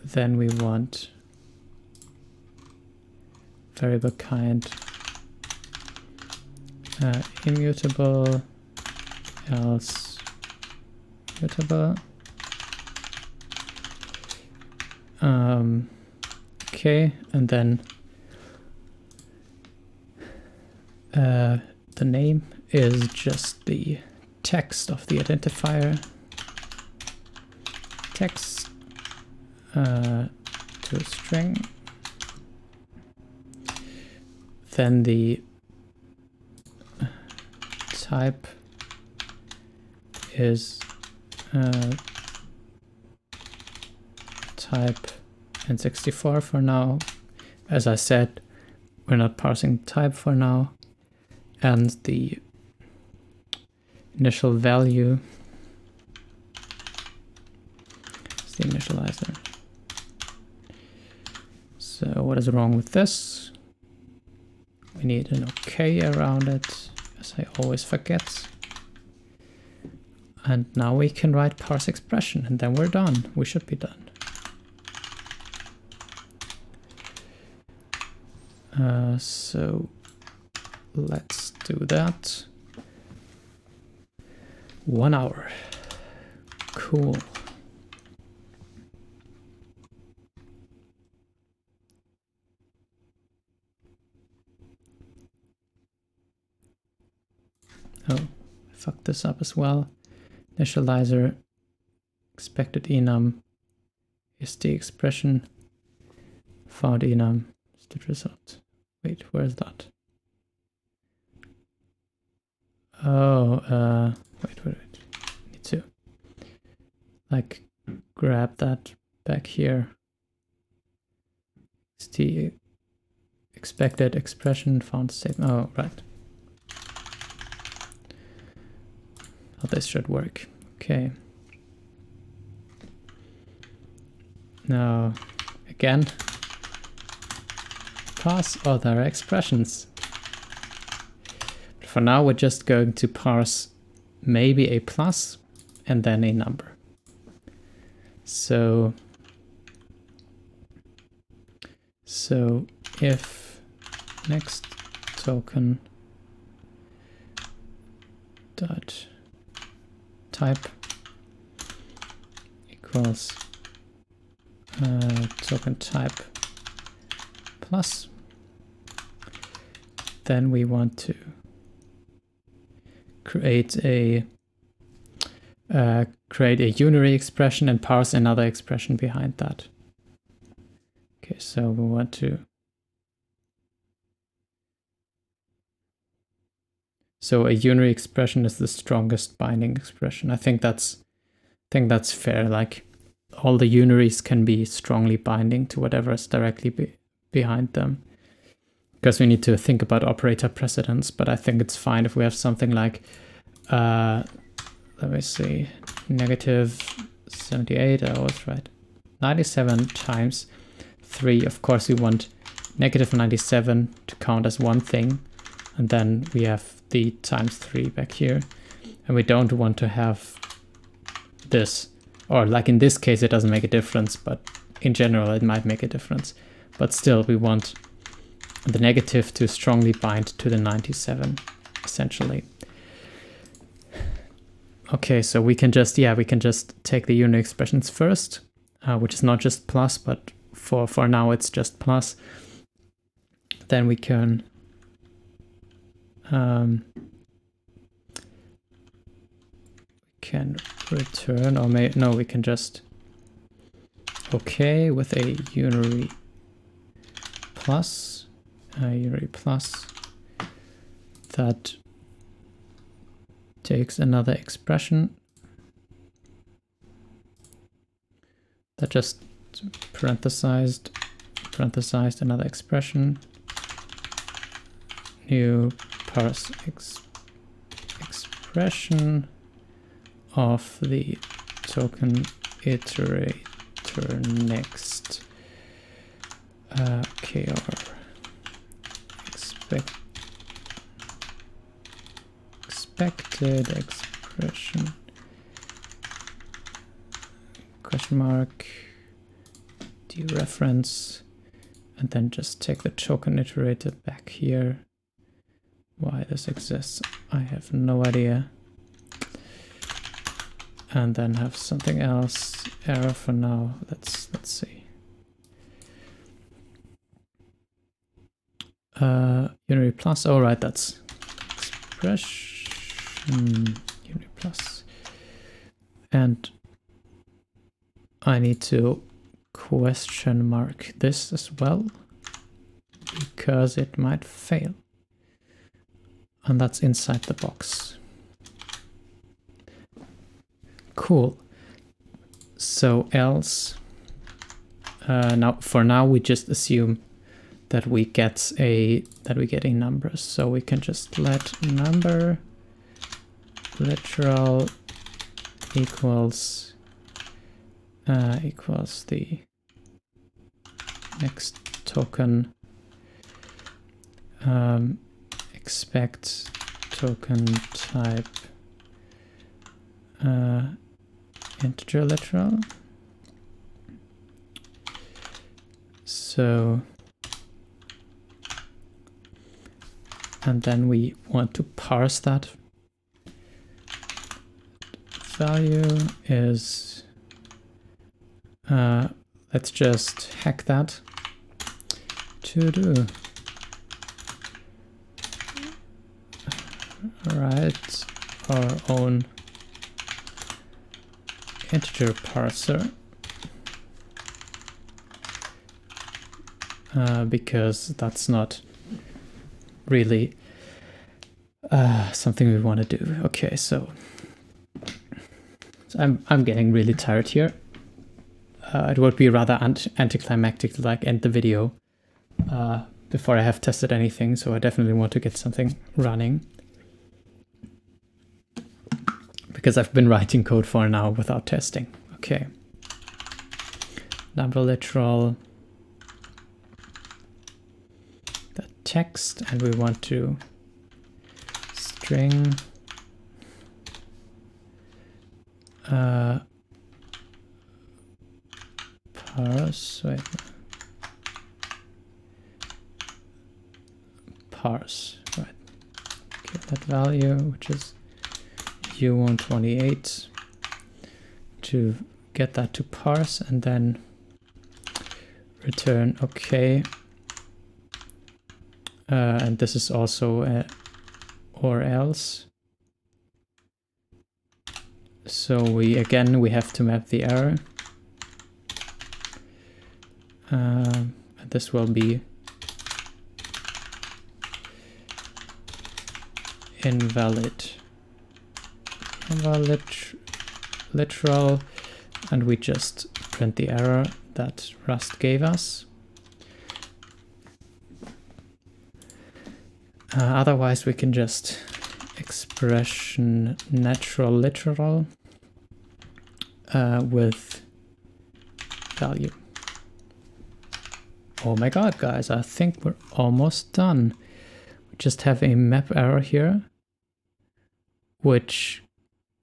then we want variable kind immutable, else mutable. Okay, and then the name is just the text of the identifier, text to a string. Then the type is type N64 for now. As I said, we're not parsing type for now. And the initial value is the initializer. So what is wrong with this? We need an OK around it, as I always forget. And now we can write parse expression, and then we're done. We should be done. So let's do that. 1 hour. Cool. Oh, I fucked this up as well. Initializer expected enum is the expression, found enum the result. Wait, where's that? Oh, wait. Need to like grab that back here. It's the expected expression found statement. Oh, right. Oh, this should work. Okay. Now, again, parse other expressions. But for now, we're just going to parse maybe a plus and then a number. So if next token dot type equals token type plus, then we want to create a unary expression and parse another expression behind that. Okay, so we want to. So a unary expression is the strongest binding expression. I think that's fair. Like all the unaries can be strongly binding to whatever is directly behind them. Because we need to think about operator precedence, but I think it's fine if we have something like, let me see, -78, I was right. 97 times 3, of course we want -97 to count as one thing, and then we have the times 3 back here, and we don't want to have this, or like in this case it doesn't make a difference, but in general it might make a difference. But still we want the negative to strongly bind to the 97, essentially. Okay, so we can just take the unary expressions first, which is not just plus, but for now it's just plus. Then we can return, or we can just okay with a unary plus that takes another expression that just parenthesized another expression, new parse expression of the TokenIterator next. Okay, or expected expression question mark dereference, and then just take the TokenIterator back here. Why this exists, I have no idea. And then have something else, error for now. Let's see. Unary plus, all right, that's expression unary plus. And I need to question mark this as well, because it might fail. And that's inside the box. Cool. So else, for now we just assume that we get a number. So we can just let number literal equals the next token expect token type integer literal. So, and then we want to parse that. Value is, let's just hack that to do. Write our own integer parser. because that's not really something we want to do. Okay, so I'm getting really tired here. It would be rather anticlimactic to like end the video before I have tested anything, so I definitely want to get something running. Because I've been writing code for an hour without testing. Okay. Number literal. The text, and we want to string parse, right. Okay, that value, which is U128, to get that to parse, and then return okay. And this is also a or else. So we have to map the error. And this will be invalid literal, and we just print the error that Rust gave us. Otherwise we can just expression natural literal with value. Oh my god, guys, I think we're almost done. We just have a map error here, which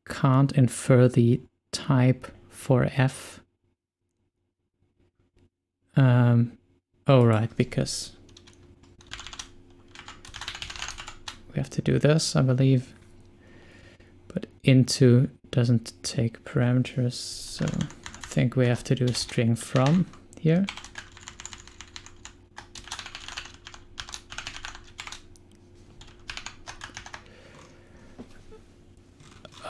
can't infer the type for f. Oh right, because we have to do this, I believe. But into doesn't take parameters, so I think we have to do a string from here.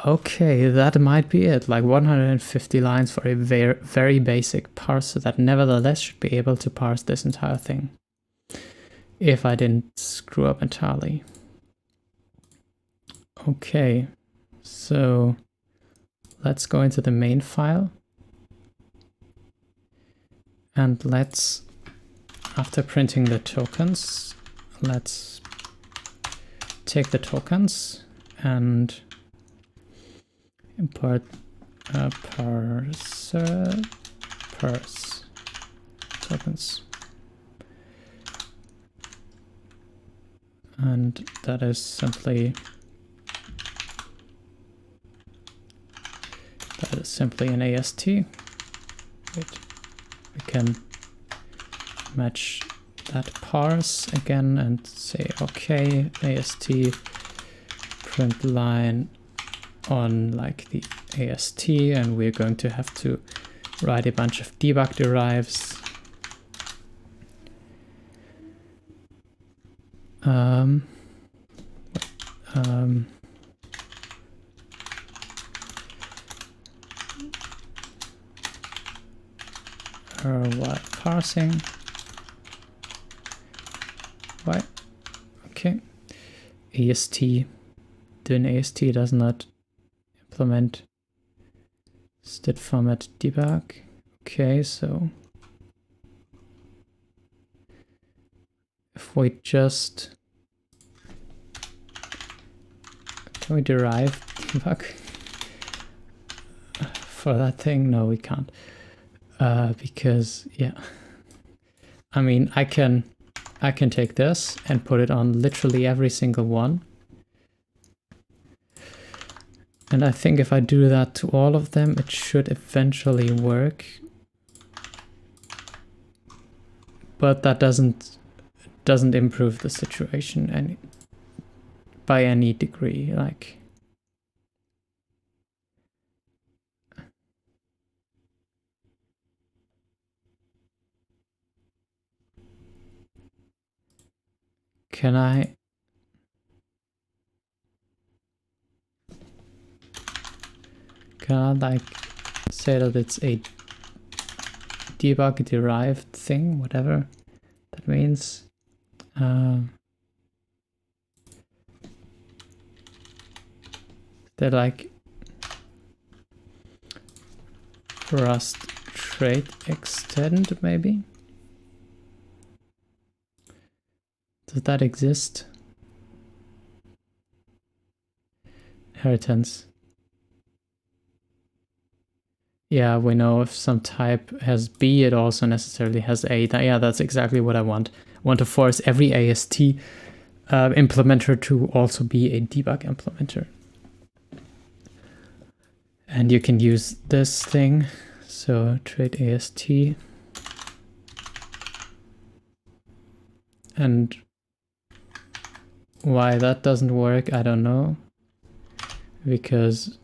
Okay, that might be it. Like 150 lines for a very basic parser that nevertheless should be able to parse this entire thing, if I didn't screw up entirely. Okay, so let's go into the main file. And let's, after printing the tokens, let's take the tokens and import parser parse tokens. And that is simply an AST. Wait, we can match that parse again and say okay, AST print line on like the AST, and we're going to have to write a bunch of debug derives. While parsing. Why? Okay. AST. Doing AST does not implement std format debug. Okay, so if we just, can we derive debug for that thing? No, we can't. Because yeah, I mean, I can take this and put it on literally every single one. And I think if I do that to all of them, it should eventually work. But that doesn't improve the situation by any degree. Like, can I like say that it's a debug derived thing, whatever that That means they're like Rust trade extend, maybe? Does that exist? Inheritance. Yeah, we know if some type has B, it also necessarily has A. Yeah, that's exactly what I want. I want to force every AST implementer to also be a debug implementer. And you can use this thing. So TradeAST. And why that doesn't work, I don't know. Because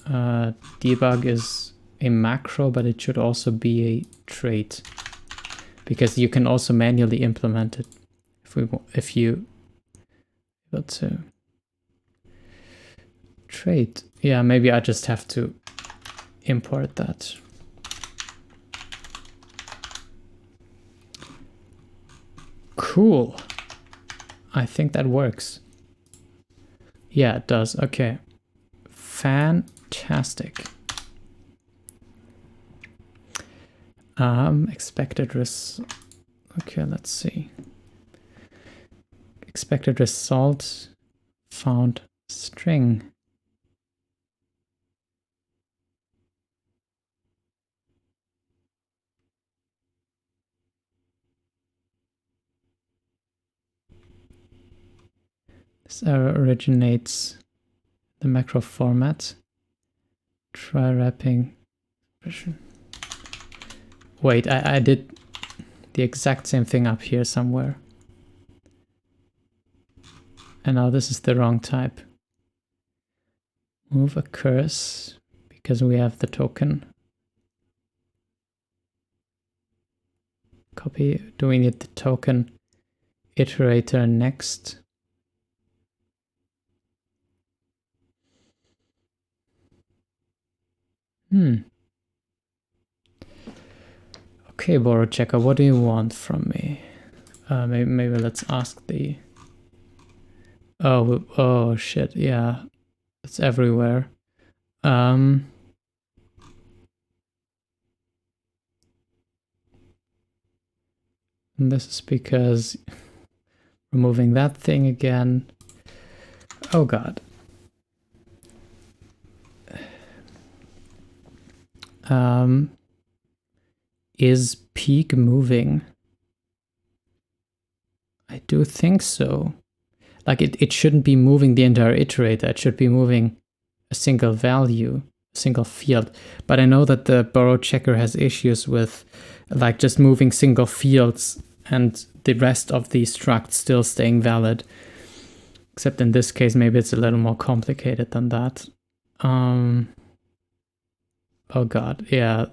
debug is a macro, but it should also be a trait. Because you can also manually implement it if you want to. Trait. Yeah, maybe I just have to import that. Cool. I think that works. Yeah, it does. Okay. Fantastic. Expected result. Okay, let's see. Expected result found string. This error originates the macro format. Try wrapping. Wait, I did the exact same thing up here somewhere. And now this is the wrong type. Move occurs because we have the token. Copy. Do we need the token iterator next? Okay, borrow checker, what do you want from me? Maybe let's ask the... Oh shit, yeah. It's everywhere. And this is because removing that thing again. Oh god. Is peak moving? I do think so. Like it shouldn't be moving the entire iterator. It should be moving a single value, a single field. But I know that the borrow checker has issues with like just moving single fields and the rest of the struct still staying valid. Except in this case, maybe it's a little more complicated than that. Oh god, yeah.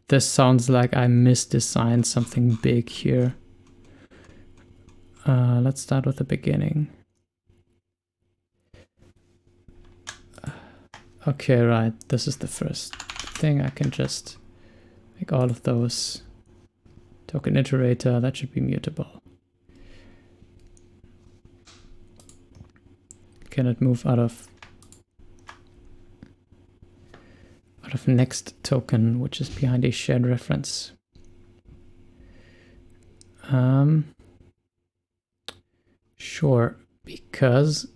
This sounds like I misdesigned something big here. Let's start with the beginning. Okay, right. This is the first thing. I can just make all of those TokenIterator. That should be mutable. Can it move out of next token, which is behind a shared reference? Sure, because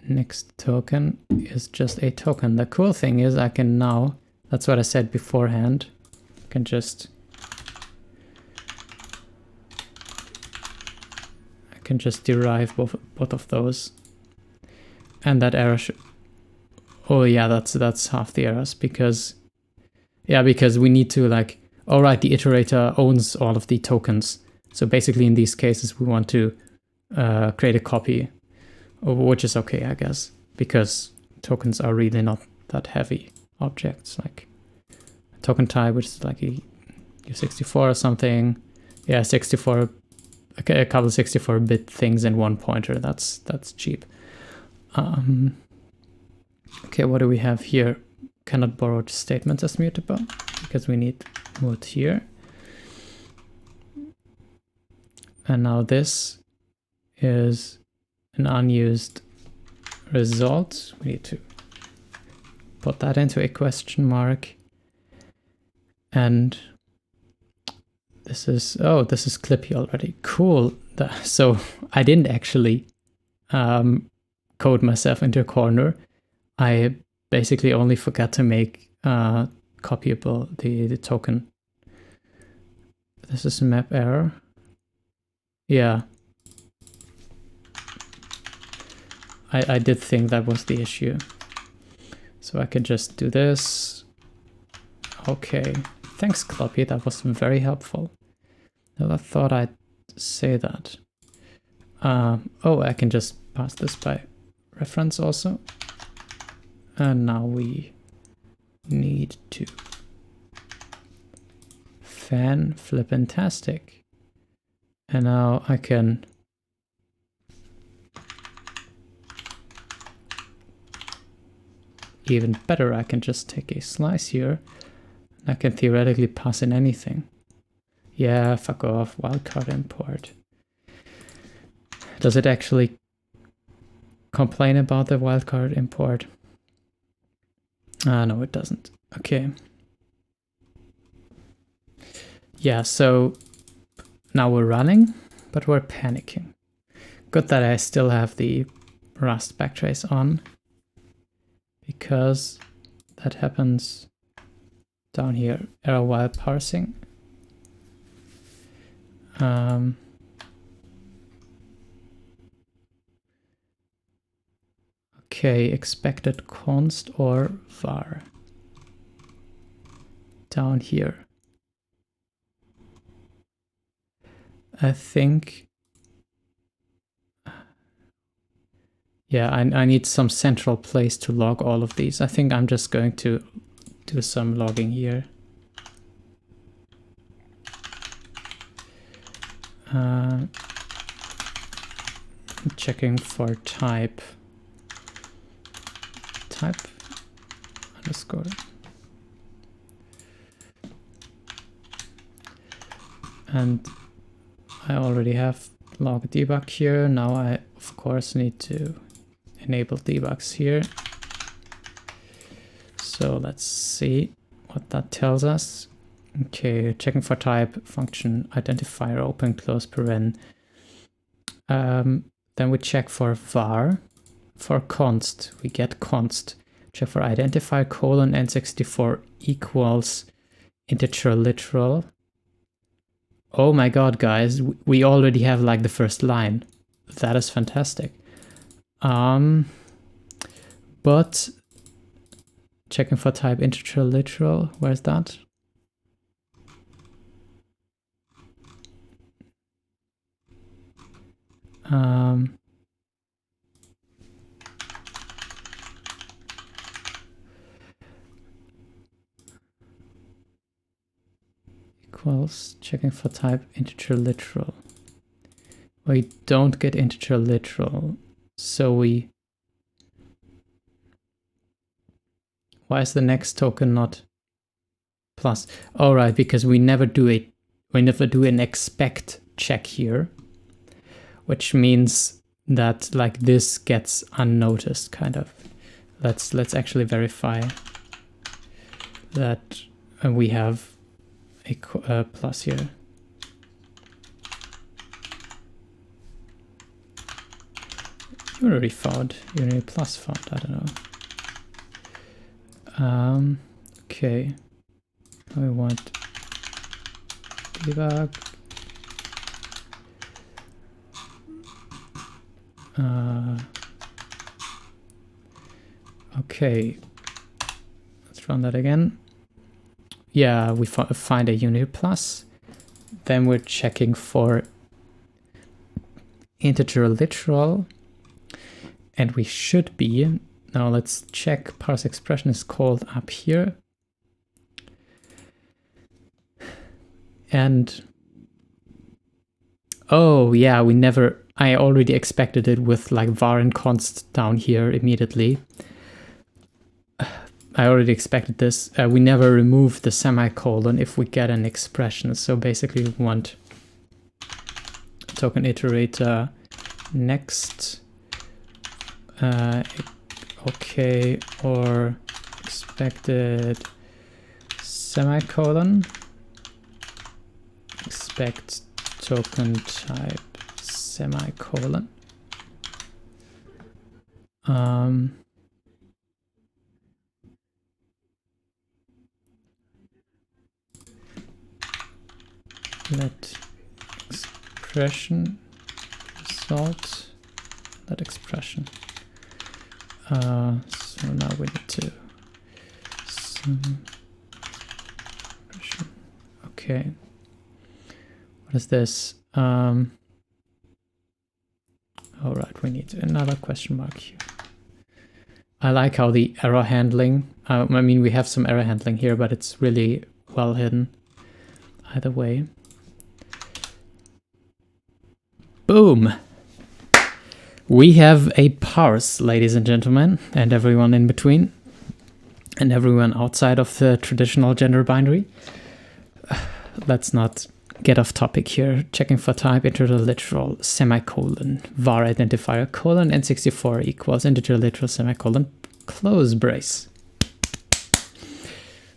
next token is just a token. The cool thing is I can now, that's what I said beforehand, I can just derive both of those. And that error should, oh yeah, that's half the errors, because we need to like, all right, the iterator owns all of the tokens. So basically in these cases we want to create a copy, which is okay, I guess, because tokens are really not that heavy objects. Like token type, which is like a 64 or something. Yeah, 64, okay, a couple 64-bit things in one pointer. That's cheap. Okay, what do we have here? Cannot borrow statements as mutable because we need mut here. And now this is an unused result. We need to put that into a question mark. And this is, oh, this is Clippy already. Cool. So I didn't actually code myself into a corner. I basically only forgot to make copyable the token. This is a map error. Yeah. I did think that was the issue. So I could just do this. Okay. Thanks, Clippy. That was very helpful. I thought I'd say that. Oh, I can just pass this by reference also. And now we need to fan flippintastic. And now I can even better, I can just take a slice here. I can theoretically pass in anything. Yeah, fuck off, wildcard import. Does it actually complain about the wildcard import? No, it doesn't. Okay. Yeah, so now we're running, but we're panicking. Good that I still have the Rust backtrace on, because that happens down here, error while parsing. Okay, expected const or var down here. I think, yeah, I need some central place to log all of these. I think I'm just going to do some logging here. Checking for type underscore. And I already have log debug here. Now I, of course, need to enable debugs here. So let's see what that tells us. Okay, checking for type, function identifier, open, close, paren. Then we check for var. For const, we get const. Check for identifier, colon, n64 equals integer literal. Oh my god, guys, we already have like the first line. That is fantastic. But checking for type integer literal, where's that? Equals, checking for type integer literal. We don't get integer literal, so we... Why is the next token not plus? All right, because we never do an expect check here, which means that like this gets unnoticed, kind of. Let's actually verify that we have a plus here. Unity found, Unity plus found, I don't know. Okay, I want debug. Okay, let's run that again. Yeah, we find a Unity plus. Then we're checking for integer literal. And we should be, now let's check, parse expression is called up here. And, oh yeah, I already expected it with like var and const down here immediately. I already expected this. We never remove the semicolon if we get an expression. So basically we want TokenIterator next okay, or expected semicolon, expect token type semicolon. Let expression result, let expression. So now we need to okay. What is this? All right, we need another question mark here. I like how the error handling, I mean, we have some error handling here, but it's really well hidden either way. Boom! We have a parse, ladies and gentlemen, and everyone in between, and everyone outside of the traditional gender binary. Let's not get off topic here. Checking for type, integer literal, semicolon, var identifier, colon, n64 equals integer literal, semicolon, close brace.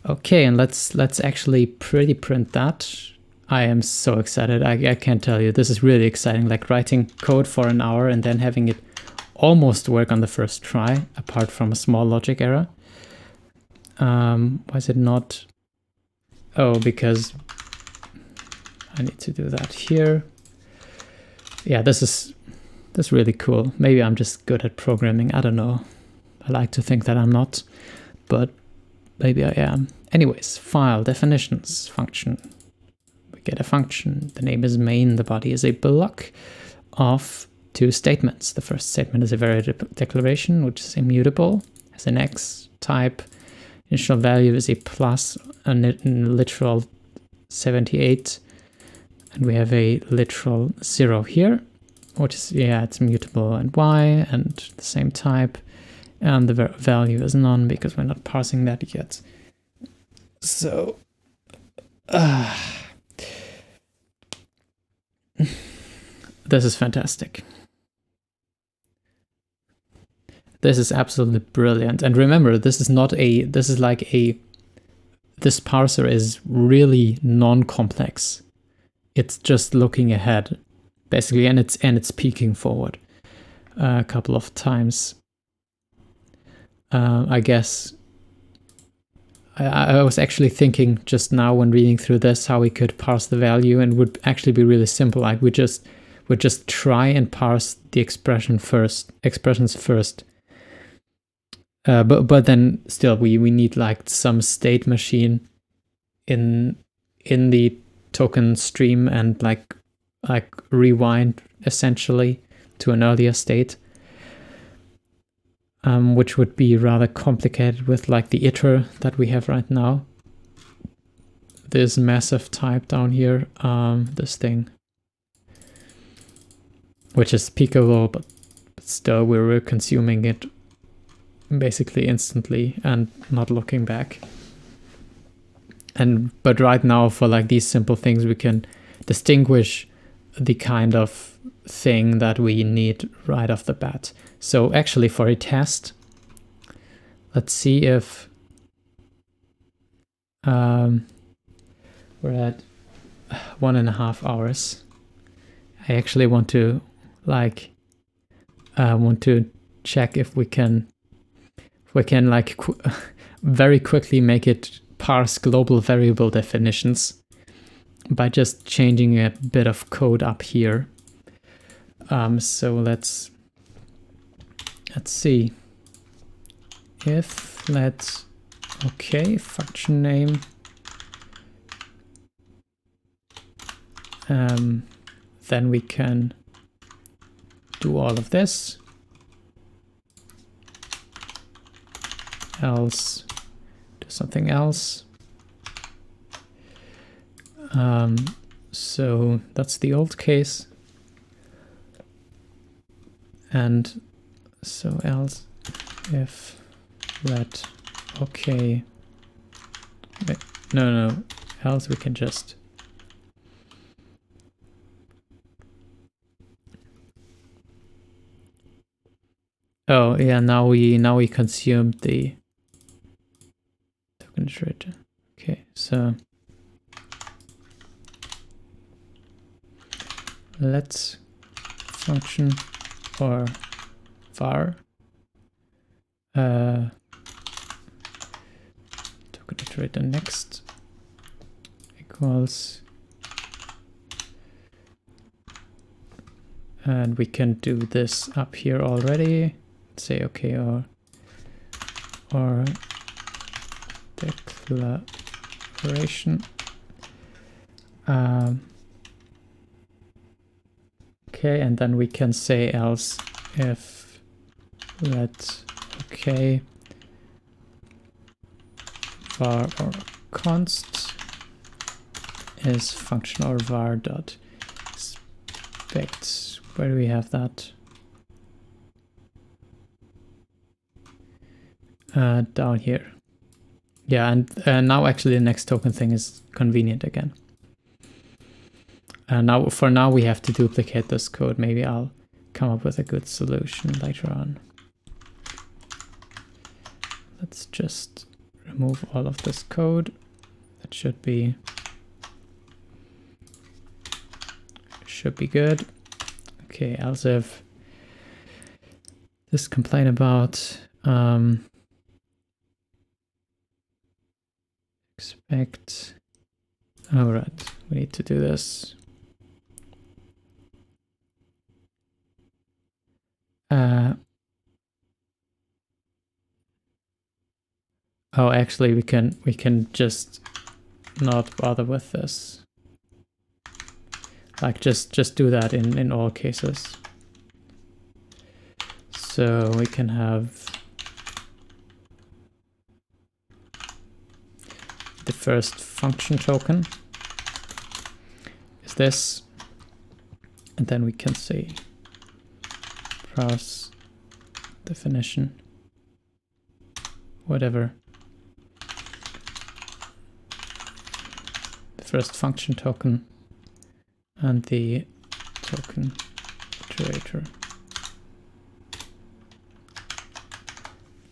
Okay, and let's actually pretty print that. I am so excited. I can't tell you. This is really exciting. Like writing code for an hour and then having it almost work on the first try, apart from a small logic error. Why is it not? Oh, because I need to do that here. Yeah, this is really cool. Maybe I'm just good at programming. I don't know. I like to think that I'm not, but maybe I am. Anyways, file, definitions, function. Get a function. The name is main. The body is a block of two statements. The first statement is a variable declaration, which is immutable, has an X type. Initial value is a plus, a literal 78, and we have a literal 0 here, which is, yeah, it's mutable, and Y, and the same type, and the value is none because we're not parsing that yet. So, this is fantastic. This is absolutely brilliant. And remember, this is not this parser is really non-complex. It's just looking ahead, basically, and it's peeking forward a couple of times. I guess I was actually thinking just now when reading through this how we could parse the value, and would actually be really simple. Like we just try and parse the expressions first. But then still we need like some state machine in the token stream and like rewind essentially to an earlier state. Which would be rather complicated with like the iter that we have right now. This massive type down here, this thing, which is peekable, but still we're consuming it basically instantly and not looking back. But right now for like these simple things, we can distinguish the kind of thing that we need right off the bat. So actually for a test, let's see if we're at 1.5 hours. I actually want to check if we can like very quickly make it parse global variable definitions by just changing a bit of code up here. So let's see if okay, function name, then we can do all of this, else do something else. So that's the old case, and so else if let okay, wait, no, else we can just Oh yeah, now we consumed the TokenIterator. Okay, so let's function or var TokenIterator next equals, and we can do this up here already. Say okay, or declaration. Okay, and then we can say else if let okay var or const is function or var dot expect. Where do we have that? Down here. Yeah, and now actually the next token thing is convenient again. Now for now we have to duplicate this code. Maybe I'll come up with a good solution later on. Let's just remove all of this code. That should be good. Okay, else if this complain about expect. All right, we need to do this. Oh, actually, we can just not bother with this. Like just do that in all cases. So we can have the first function token is this, and then we can say parse definition, whatever. The first function token and the token iterator.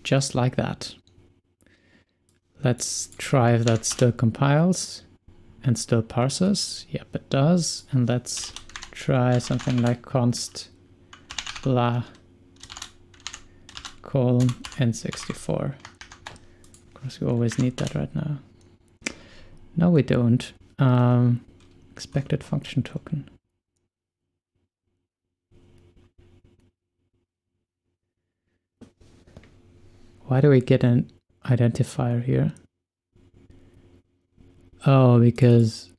Just like that. Let's try if that still compiles and still parses. Yep, it does. And let's try something like const blah colon n64. Of course, we always need that right now. No, we don't. Expected function token. Why do we get an identifier here? Oh, because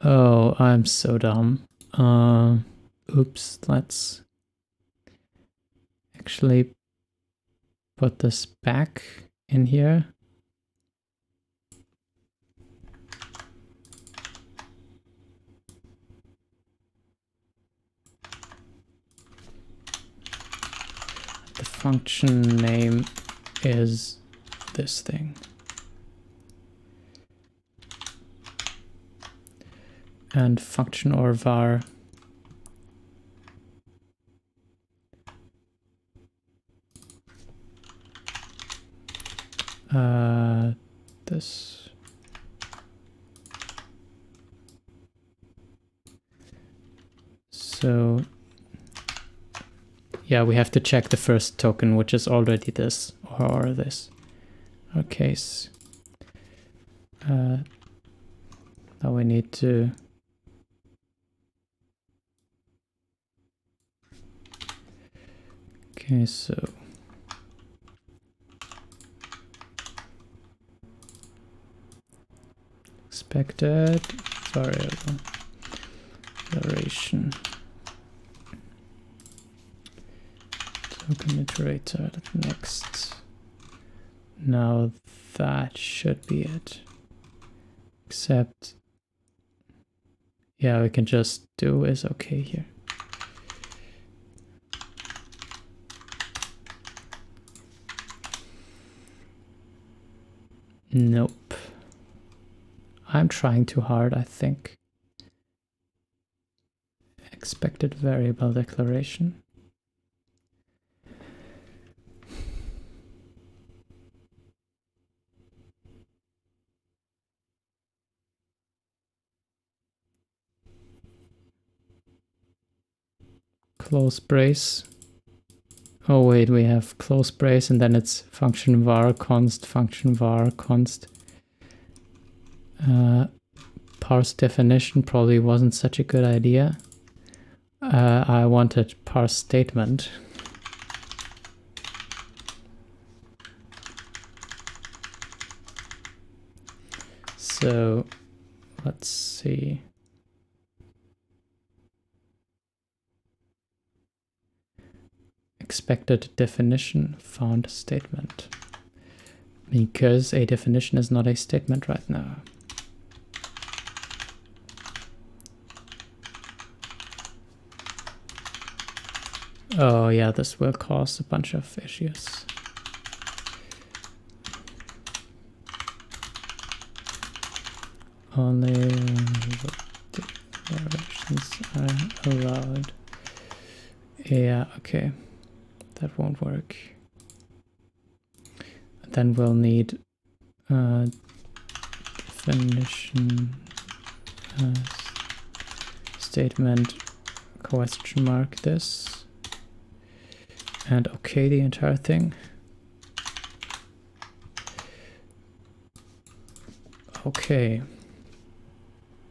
oh, I'm so dumb. Oops, let's actually put this back in here. The function name is this thing. And function or var this. So yeah, we have to check the first token, which is already this or this. Okay. Now we need to okay, so expected variable duration TokenIterator next. Now that should be it. Except yeah, we can just do is okay here. Nope. I'm trying too hard, I think. expected variable declaration. Close brace. Oh wait, we have close brace and then it's function var const, function var const. Parse definition probably wasn't such a good idea. I wanted parse statement. So let's see. Expected definition found statement. Because a definition is not a statement right now. Oh yeah, this will cause a bunch of issues. Only declarations are allowed. Yeah, okay. That won't work. Then we'll need definition statement question mark this. And okay the entire thing. Okay.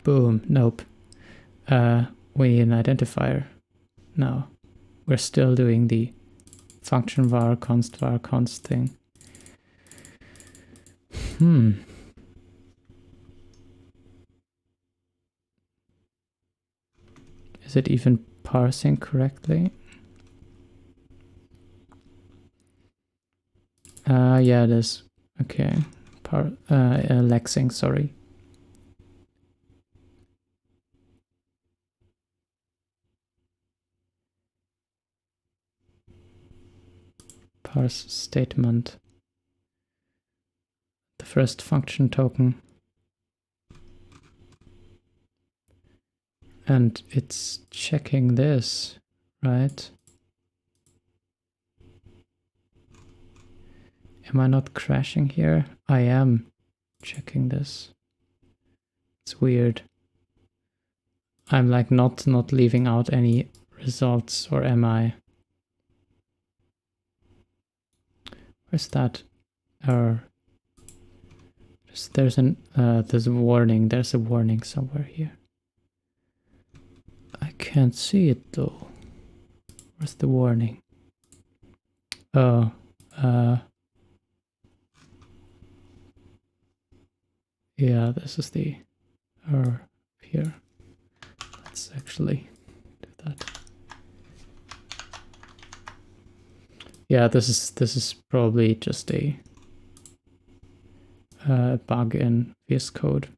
Boom. Nope. We need an identifier. No. We're still doing the function var const thing. Is it even parsing correctly? Yeah, it is. Okay. Lexing, sorry. Parse statement. The first function token. And it's checking this, right? Am I not crashing here? I am checking this. It's weird. I'm like not leaving out any results, or am I? Where's that error? There's a warning. There's a warning somewhere here. I can't see it though. Where's the warning? Oh, yeah, this is the error here. Let's actually do that. Yeah, this is probably just a bug in VS Code.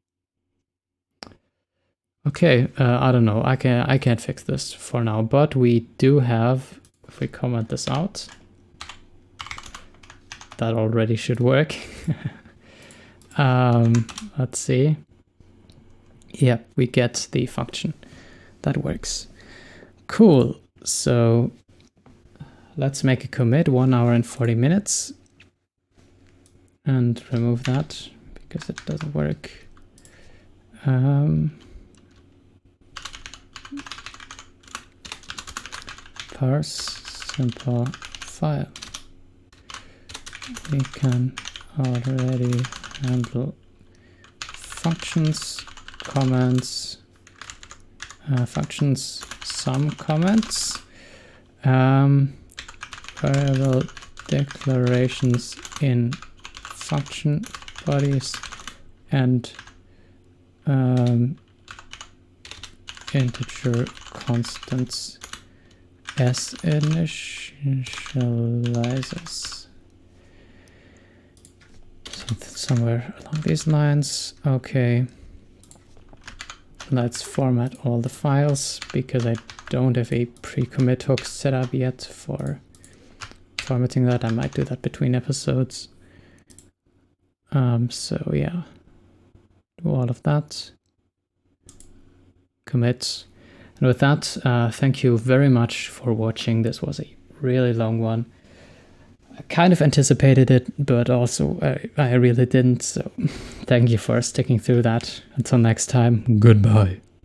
Okay, I don't know. I can't fix this for now, but we do have. If we comment this out, that already should work. Let's see. Yeah, we get the function. That works. Cool. So let's make a commit, 1 hour and 40 minutes. And remove that because it doesn't work. Parse simple file. We can already handle functions, comments, functions, some comments, variable declarations in function bodies, and integer constants as initializers. Somewhere along these lines. Okay. Let's format all the files because I don't have a pre-commit hook set up yet for formatting that. I might do that between episodes. So yeah, do all of that. Commit. And with that, thank you very much for watching. This was a really long one. I kind of anticipated it, but also I really didn't. So thank you for sticking through that. Until next time, goodbye.